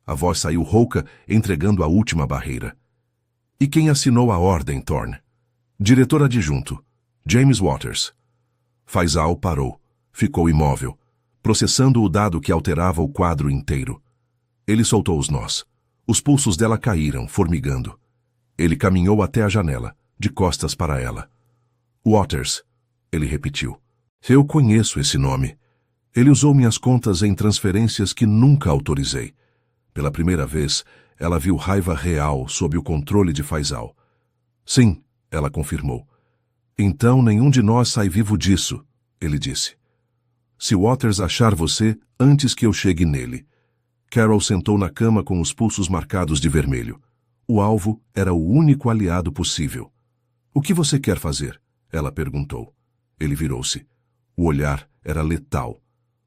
A voz saiu rouca, entregando a última barreira. E quem assinou a ordem, Thorne? Diretor adjunto, James Waters. Faisal parou. Ficou imóvel, processando o dado que alterava o quadro inteiro. Ele soltou os nós. Os pulsos dela caíram, formigando. Ele caminhou até a janela, de costas para ela. Waters, ele repetiu. Eu conheço esse nome. Ele usou minhas contas em transferências que nunca autorizei. Pela primeira vez, ela viu raiva real sob o controle de Faisal. Sim, ela confirmou. Então nenhum de nós sai vivo disso, ele disse. Se Waters achar você antes que eu chegue nele. Carol sentou na cama com os pulsos marcados de vermelho. O alvo era o único aliado possível. O que você quer fazer? Ela perguntou. Ele virou-se. O olhar era letal.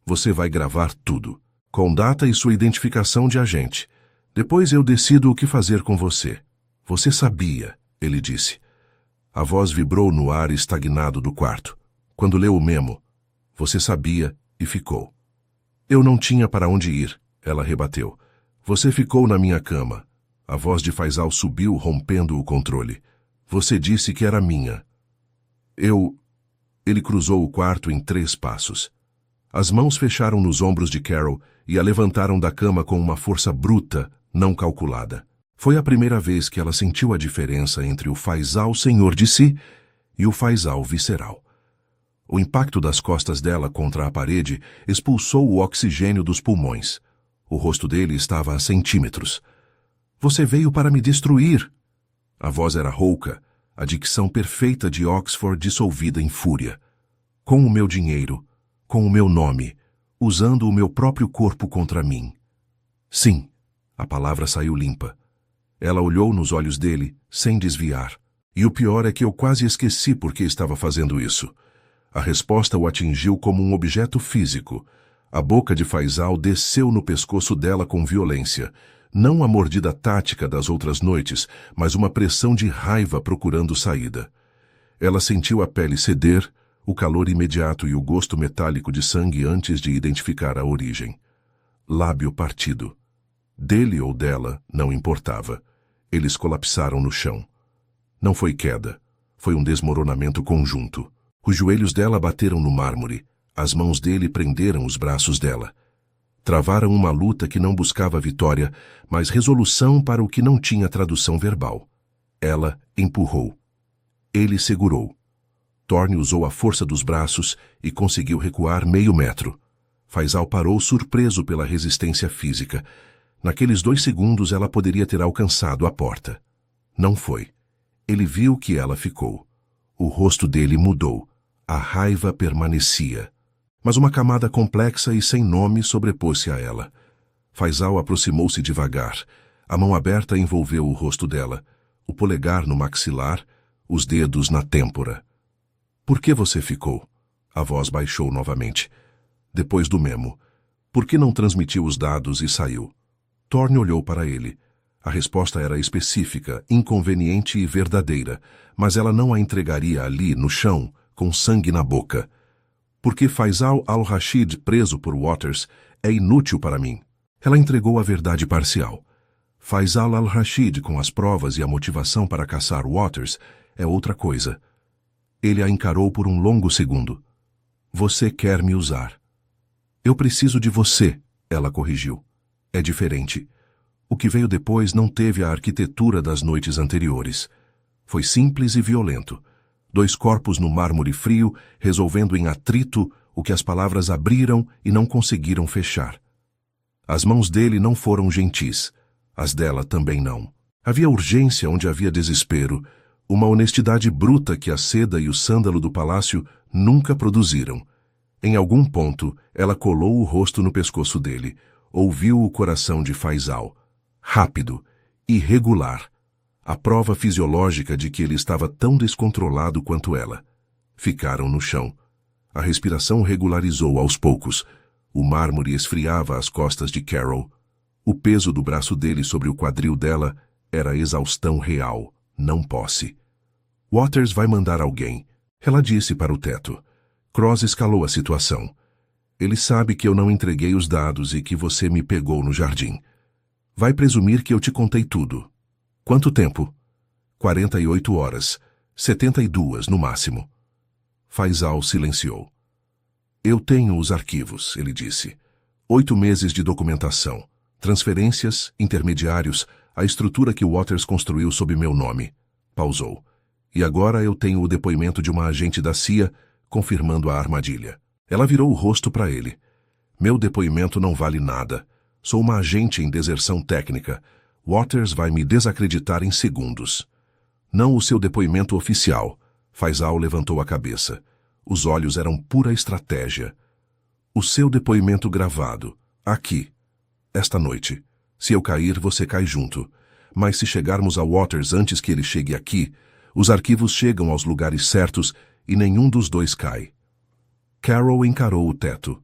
Você vai gravar tudo, com data e sua identificação de agente. Depois eu decido o que fazer com você. Você sabia, ele disse. A voz vibrou no ar estagnado do quarto. Quando leu o memo, você sabia e ficou. Eu não tinha para onde ir, ela rebateu. Você ficou na minha cama. A voz de Faisal subiu, rompendo o controle. Você disse que era minha. Ele cruzou o quarto em 3 passos. As mãos fecharam nos ombros de Carol e a levantaram da cama com uma força bruta, não calculada. Foi a primeira vez que ela sentiu a diferença entre o Faisal senhor de si e o Faisal visceral. O impacto das costas dela contra a parede expulsou o oxigênio dos pulmões. O rosto dele estava a centímetros. Você veio para me destruir. A voz era rouca, a dicção perfeita de Oxford dissolvida em fúria. Com o meu dinheiro, com o meu nome, usando o meu próprio corpo contra mim. Sim, a palavra saiu limpa. Ela olhou nos olhos dele, sem desviar. E o pior é que eu quase esqueci por que estava fazendo isso. A resposta o atingiu como um objeto físico. A boca de Faisal desceu no pescoço dela com violência. Não a mordida tática das outras noites, mas uma pressão de raiva procurando saída. Ela sentiu a pele ceder, o calor imediato e o gosto metálico de sangue antes de identificar a origem. Lábio partido. Dele ou dela, não importava. Eles colapsaram no chão. Não foi queda. Foi um desmoronamento conjunto. Os joelhos dela bateram no mármore. As mãos dele prenderam os braços dela. Travaram uma luta que não buscava vitória, mas resolução para o que não tinha tradução verbal. Ela empurrou. Ele segurou. Thorne usou a força dos braços e conseguiu recuar meio metro. Faisal parou surpreso pela resistência física. Naqueles 2 segundos ela poderia ter alcançado a porta. Não foi. Ele viu que ela ficou. O rosto dele mudou. A raiva permanecia. Mas uma camada complexa e sem nome sobrepôs-se a ela. Faisal aproximou-se devagar. A mão aberta envolveu o rosto dela, o polegar no maxilar, os dedos na têmpora. Por que você ficou? A voz baixou novamente. Depois do memo. Por que não transmitiu os dados e saiu? Thorne olhou para ele. A resposta era específica, inconveniente e verdadeira, mas ela não a entregaria ali, no chão, com sangue na boca. Porque Faisal al-Rashid, preso por Waters, é inútil para mim. Ela entregou a verdade parcial. Faisal al-Rashid, com as provas e a motivação para caçar Waters, é outra coisa. Ele a encarou por um longo segundo. Você quer me usar. Eu preciso de você, ela corrigiu. É diferente. O que veio depois não teve a arquitetura das noites anteriores. Foi simples e violento. 2 corpos no mármore frio, resolvendo em atrito o que as palavras abriram e não conseguiram fechar. As mãos dele não foram gentis. As dela também não. Havia urgência onde havia desespero, uma honestidade bruta que a seda e o sândalo do palácio nunca produziram. Em algum ponto, ela colou o rosto no pescoço dele, ouviu o coração de Faisal. Rápido, irregular. A prova fisiológica de que ele estava tão descontrolado quanto ela. Ficaram no chão. A respiração regularizou aos poucos. O mármore esfriava as costas de Carol. O peso do braço dele sobre o quadril dela era exaustão real, não posse. Waters vai mandar alguém, ela disse para o teto. Cross escalou a situação. Ele sabe que eu não entreguei os dados e que você me pegou no jardim. Vai presumir que eu te contei tudo. Quanto tempo? 48 horas. 72 no máximo. Faisal silenciou. Eu tenho os arquivos, ele disse. 8 meses de documentação, transferências, intermediários, a estrutura que Waters construiu sob meu nome. Pausou. E agora eu tenho o depoimento de uma agente da CIA confirmando a armadilha. Ela virou o rosto para ele. Meu depoimento não vale nada. Sou uma agente em deserção técnica. Waters vai me desacreditar em segundos. Não o seu depoimento oficial. Faisal levantou a cabeça. Os olhos eram pura estratégia. O seu depoimento gravado. Aqui. Esta noite. Se eu cair, você cai junto. Mas se chegarmos a Waters antes que ele chegue aqui, os arquivos chegam aos lugares certos e nenhum dos dois cai. Carol encarou o teto.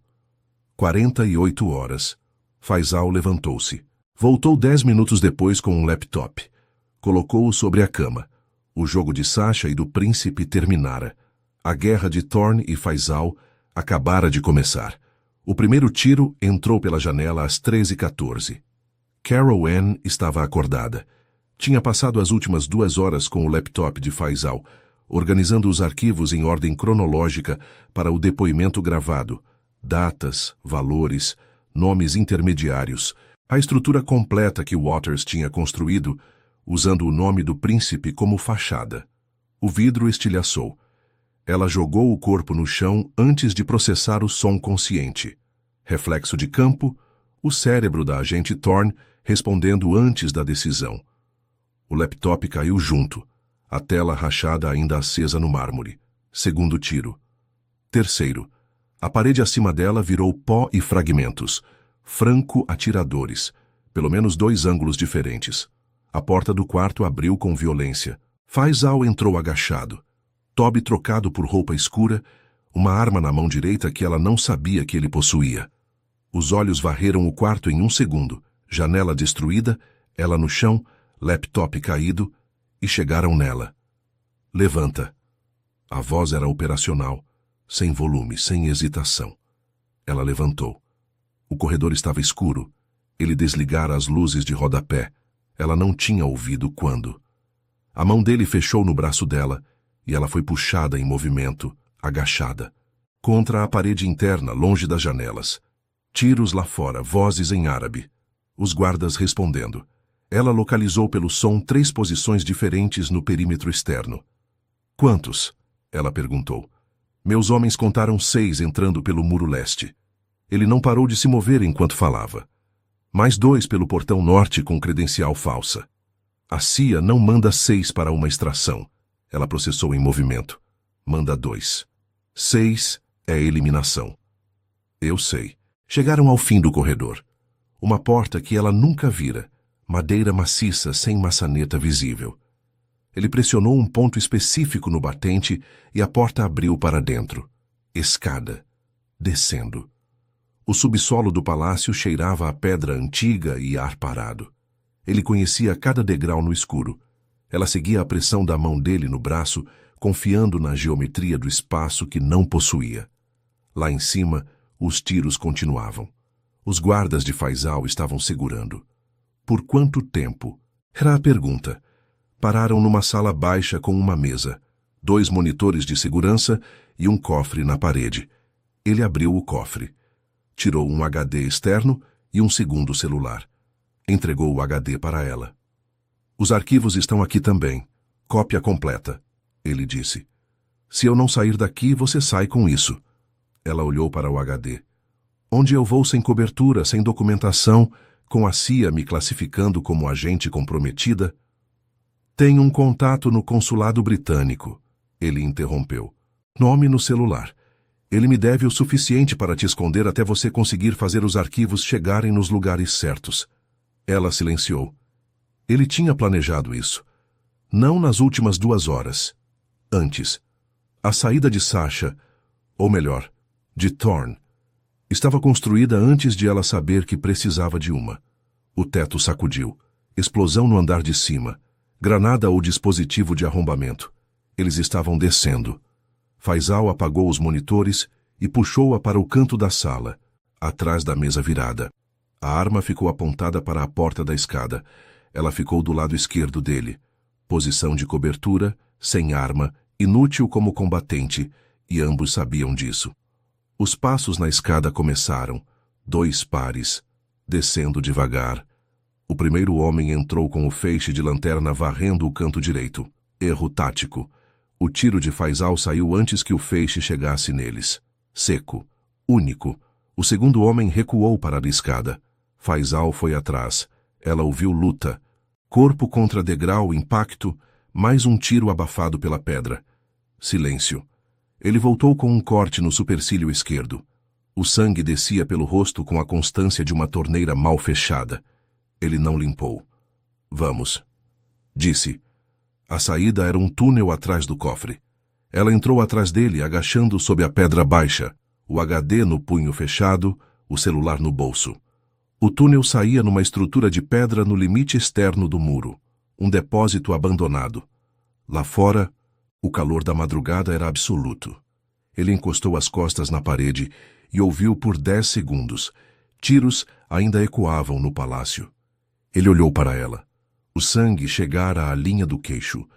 48 horas. Faisal levantou-se. Voltou 10 minutos depois com um laptop. Colocou-o sobre a cama. O jogo de Sasha e do príncipe terminara. A guerra de Thorne e Faisal acabara de começar. O primeiro tiro entrou pela janela às 13h14. Carol Ann estava acordada. Tinha passado as últimas 2 horas com o laptop de Faisal, organizando os arquivos em ordem cronológica para o depoimento gravado. Datas, valores, nomes intermediários, a estrutura completa que Waters tinha construído, usando o nome do príncipe como fachada. O vidro estilhaçou. Ela jogou o corpo no chão antes de processar o som consciente. Reflexo de campo, o cérebro da agente Thorne respondendo antes da decisão. O laptop caiu junto, a tela rachada ainda acesa no mármore. Segundo tiro. Terceiro. A parede acima dela virou pó e fragmentos. Franco-atiradores. Pelo menos 2 ângulos diferentes. A porta do quarto abriu com violência. Faisal entrou agachado. Toby trocado por roupa escura, uma arma na mão direita que ela não sabia que ele possuía. Os olhos varreram o quarto em 1 segundo. Janela destruída, ela no chão, laptop caído, e chegaram nela. Levanta. A voz era operacional, sem volume, sem hesitação. Ela levantou. O corredor estava escuro. Ele desligara as luzes de rodapé. Ela não tinha ouvido quando. A mão dele fechou no braço dela, e ela foi puxada em movimento, agachada, contra a parede interna, longe das janelas. Tiros lá fora, vozes em árabe. Os guardas respondendo. Ela localizou pelo som 3 posições diferentes no perímetro externo. Quantos? Ela perguntou. Meus homens contaram 6 entrando pelo muro leste. Ele não parou de se mover enquanto falava. Mais 2 pelo portão norte com credencial falsa. A CIA não manda 6 para uma extração. Ela processou em movimento. Manda 2. 6 é eliminação. Eu sei. Chegaram ao fim do corredor. Uma porta que ela nunca vira. Madeira maciça sem maçaneta visível. Ele pressionou um ponto específico no batente e a porta abriu para dentro. Escada. Descendo. O subsolo do palácio cheirava a pedra antiga e ar parado. Ele conhecia cada degrau no escuro. Ela seguia a pressão da mão dele no braço, confiando na geometria do espaço que não possuía. Lá em cima, os tiros continuavam. Os guardas de Faisal estavam segurando. Por quanto tempo? Era a pergunta. Pararam numa sala baixa com uma mesa, 2 monitores de segurança e um cofre na parede. Ele abriu o cofre. Tirou um HD externo e um segundo celular. Entregou o HD para ela. Os arquivos estão aqui também. Cópia completa, ele disse. Se eu não sair daqui, você sai com isso. Ela olhou para o HD. Onde eu vou sem cobertura, sem documentação, com a CIA me classificando como agente comprometida? Tenho um contato no consulado britânico, ele interrompeu. Nome no celular. Ele me deve o suficiente para te esconder até você conseguir fazer os arquivos chegarem nos lugares certos. Ela silenciou. Ele tinha planejado isso. Não nas últimas 2 horas. Antes. A saída de Sasha, ou melhor, de Thorne, estava construída antes de ela saber que precisava de uma. O teto sacudiu. Explosão no andar de cima. Granada ou dispositivo de arrombamento. Eles estavam descendo. Faisal apagou os monitores e puxou-a para o canto da sala, atrás da mesa virada. A arma ficou apontada para a porta da escada. Ela ficou do lado esquerdo dele. Posição de cobertura, sem arma, inútil como combatente, e ambos sabiam disso. Os passos na escada começaram, 2 pares, descendo devagar. O primeiro homem entrou com o feixe de lanterna varrendo o canto direito. Erro tático. O tiro de Faisal saiu antes que o feixe chegasse neles. Seco. Único. O segundo homem recuou para a escada. Faisal foi atrás. Ela ouviu luta. Corpo contra degrau, impacto, mais um tiro abafado pela pedra. Silêncio. Ele voltou com um corte no supercílio esquerdo. O sangue descia pelo rosto com a constância de uma torneira mal fechada. Ele não limpou. Vamos, disse. A saída era um túnel atrás do cofre. Ela entrou atrás dele, agachando sob a pedra baixa, o HD no punho fechado, o celular no bolso. O túnel saía numa estrutura de pedra no limite externo do muro, um depósito abandonado. Lá fora, o calor da madrugada era absoluto. Ele encostou as costas na parede e ouviu por 10 segundos. Tiros ainda ecoavam no palácio. Ele olhou para ela. O sangue chegara à linha do queixo.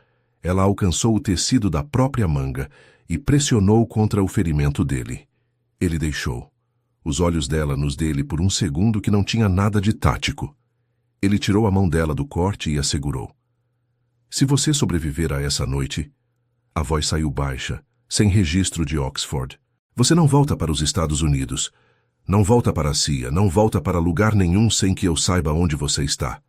Ela alcançou o tecido da própria manga e pressionou contra o ferimento dele. Ele deixou. Os olhos dela nos dele por um segundo que não tinha nada de tático. Ele tirou a mão dela do corte e a segurou. Se você sobreviver a essa noite... A voz saiu baixa, sem registro de Oxford. Você não volta para os Estados Unidos. Não volta para a CIA, não volta para lugar nenhum sem que eu saiba onde você está.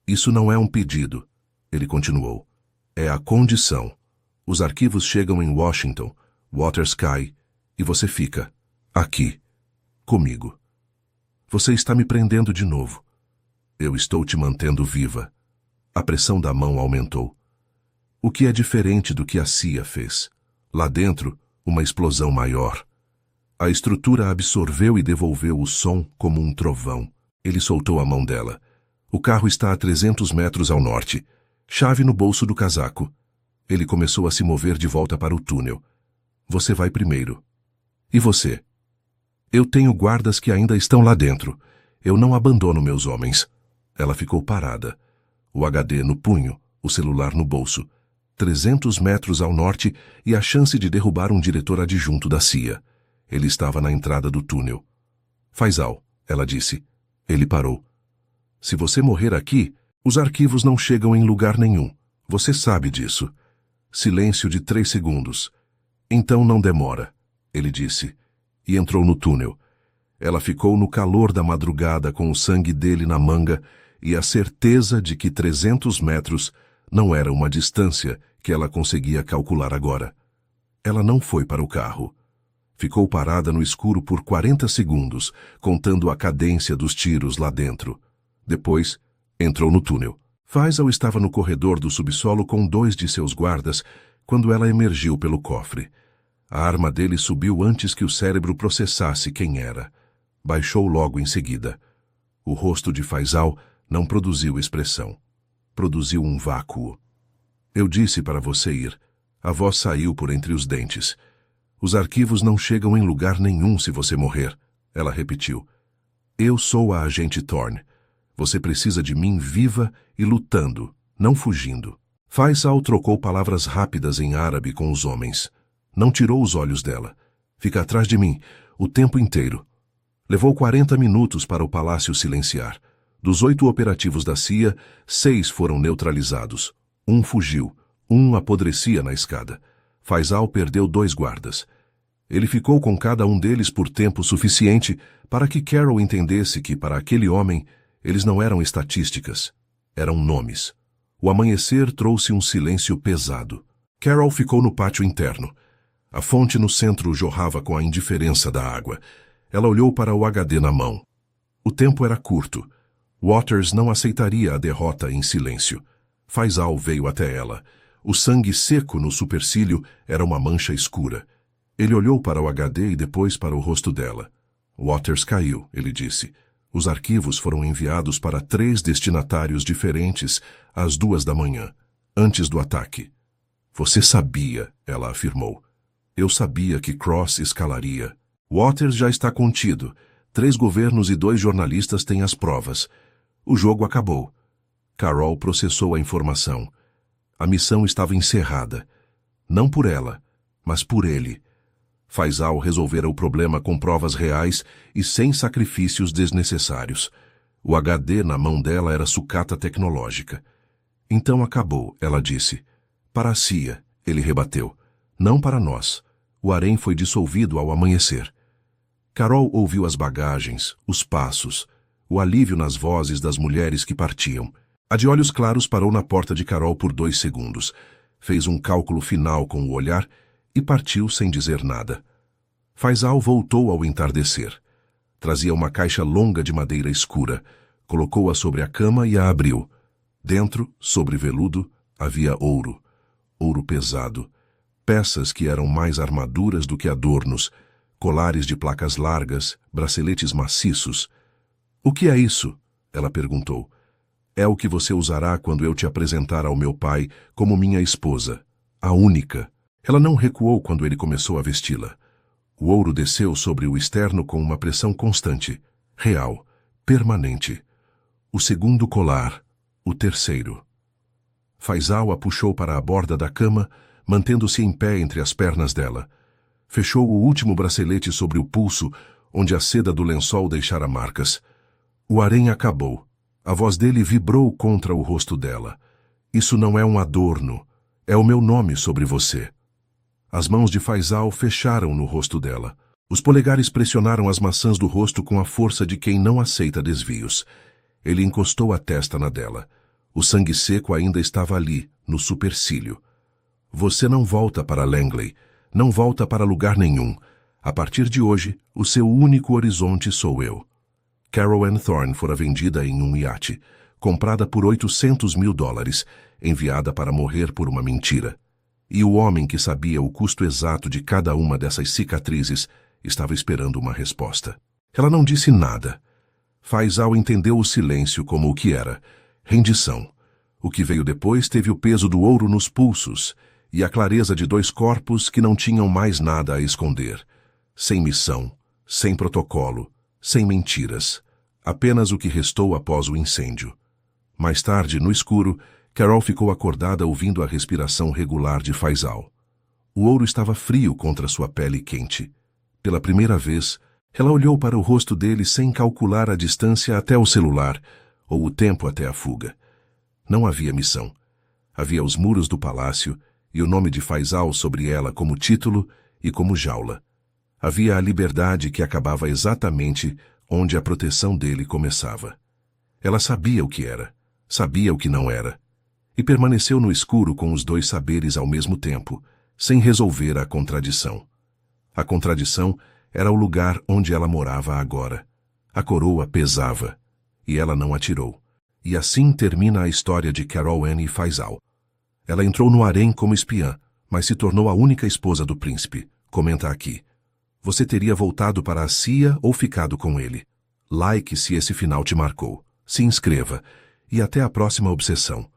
Isso não é um pedido, ele continuou. É a condição. Os arquivos chegam em Washington, Watersky, e você fica aqui, comigo. Você está me prendendo de novo. Eu estou te mantendo viva. A pressão da mão aumentou. O que é diferente do que a CIA fez. Lá dentro, uma explosão maior. A estrutura absorveu e devolveu o som como um trovão. Ele soltou a mão dela. O carro está a 300 metros ao norte. Chave no bolso do casaco. Ele começou a se mover de volta para o túnel. Você vai primeiro. E você? Eu tenho guardas que ainda estão lá dentro. Eu não abandono meus homens. Ela ficou parada. O HD no punho, o celular no bolso. 300 metros ao norte e a chance de derrubar um diretor adjunto da CIA. Ele estava na entrada do túnel. Faisal, ela disse. Ele parou. Se você morrer aqui, os arquivos não chegam em lugar nenhum. Você sabe disso. Silêncio de 3 segundos. Então não demora, ele disse, e entrou no túnel. Ela ficou no calor da madrugada com o sangue dele na manga e a certeza de que 300 metros não era uma distância que ela conseguia calcular agora. Ela não foi para o carro. Ficou parada no escuro por 40 segundos, contando a cadência dos tiros lá dentro. Depois, entrou no túnel. Faisal estava no corredor do subsolo com 2 de seus guardas quando ela emergiu pelo cofre. A arma dele subiu antes que o cérebro processasse quem era. Baixou logo em seguida. O rosto de Faisal não produziu expressão. Produziu um vácuo. Eu disse para você ir. A voz saiu por entre os dentes. Os arquivos não chegam em lugar nenhum se você morrer, ela repetiu. Eu sou a agente Thorne. Você precisa de mim viva e lutando, não fugindo. Faisal trocou palavras rápidas em árabe com os homens. Não tirou os olhos dela. Fica atrás de mim, o tempo inteiro. Levou 40 minutos para o palácio silenciar. Dos 8 operativos da CIA, 6 foram neutralizados. Um fugiu, um apodrecia na escada. Faisal perdeu 2 guardas. Ele ficou com cada um deles por tempo suficiente para que Carol entendesse que, para aquele homem, eles não eram estatísticas, eram nomes. O amanhecer trouxe um silêncio pesado. Carol ficou no pátio interno. A fonte no centro jorrava com a indiferença da água. Ela olhou para o HD na mão. O tempo era curto. Waters não aceitaria a derrota em silêncio. Faisal veio até ela. O sangue seco no supercílio era uma mancha escura. Ele olhou para o HD e depois para o rosto dela. Waters caiu, ele disse. Os arquivos foram enviados para 3 destinatários diferentes às 2 da manhã, antes do ataque. Você sabia, ela afirmou. Eu sabia que Cross escalaria. Waters já está contido. 3 governos e 2 jornalistas têm as provas. O jogo acabou. Carol processou a informação. A missão estava encerrada. Não por ela, mas por ele. Faisal resolvera o problema com provas reais e sem sacrifícios desnecessários. O HD na mão dela era sucata tecnológica. Então acabou, ela disse. Para a CIA, ele rebateu. Não para nós. O harém foi dissolvido ao amanhecer. Carol ouviu as bagagens, os passos, o alívio nas vozes das mulheres que partiam. A de olhos claros parou na porta de Carol por 2 segundos. Fez um cálculo final com o olhar e partiu sem dizer nada. Faisal voltou ao entardecer. Trazia uma caixa longa de madeira escura. Colocou-a sobre a cama e a abriu. Dentro, sobre veludo, havia ouro. Ouro pesado. Peças que eram mais armaduras do que adornos. Colares de placas largas, braceletes maciços. O que é isso? Ela perguntou. É o que você usará quando eu te apresentar ao meu pai como minha esposa. A única. Ela não recuou quando ele começou a vesti-la. O ouro desceu sobre o externo com uma pressão constante, real, permanente. O segundo colar, o terceiro. Faisal a puxou para a borda da cama, mantendo-se em pé entre as pernas dela. Fechou o último bracelete sobre o pulso, onde a seda do lençol deixara marcas. O harém acabou. A voz dele vibrou contra o rosto dela. Isso não é um adorno. É o meu nome sobre você. As mãos de Faisal fecharam no rosto dela. Os polegares pressionaram as maçãs do rosto com a força de quem não aceita desvios. Ele encostou a testa na dela. O sangue seco ainda estava ali, no supercílio. Você não volta para Langley. Não volta para lugar nenhum. A partir de hoje, o seu único horizonte sou eu. Carol Ann Thorne fora vendida em um iate, comprada por $800.000, enviada para morrer por uma mentira. E o homem que sabia o custo exato de cada uma dessas cicatrizes estava esperando uma resposta. Ela não disse nada. Faisal entendeu o silêncio como o que era: rendição. O que veio depois teve o peso do ouro nos pulsos e a clareza de 2 corpos que não tinham mais nada a esconder. Sem missão, sem protocolo, sem mentiras. Apenas o que restou após o incêndio. Mais tarde, no escuro, Carol ficou acordada ouvindo a respiração regular de Faisal. O ouro estava frio contra sua pele quente. Pela primeira vez, ela olhou para o rosto dele sem calcular a distância até o celular, ou o tempo até a fuga. Não havia missão. Havia os muros do palácio e o nome de Faisal sobre ela como título e como jaula. Havia a liberdade que acabava exatamente onde a proteção dele começava. Ela sabia o que era, sabia o que não era, e permaneceu no escuro com os 2 saberes ao mesmo tempo, sem resolver a contradição. A contradição era o lugar onde ela morava agora. A coroa pesava, e ela não atirou. E assim termina a história de Carol Ann e Faisal. Ela entrou no harém como espiã, mas se tornou a única esposa do príncipe. Comenta aqui. Você teria voltado para a CIA ou ficado com ele? Like se esse final te marcou. Se inscreva. E até a próxima obsessão.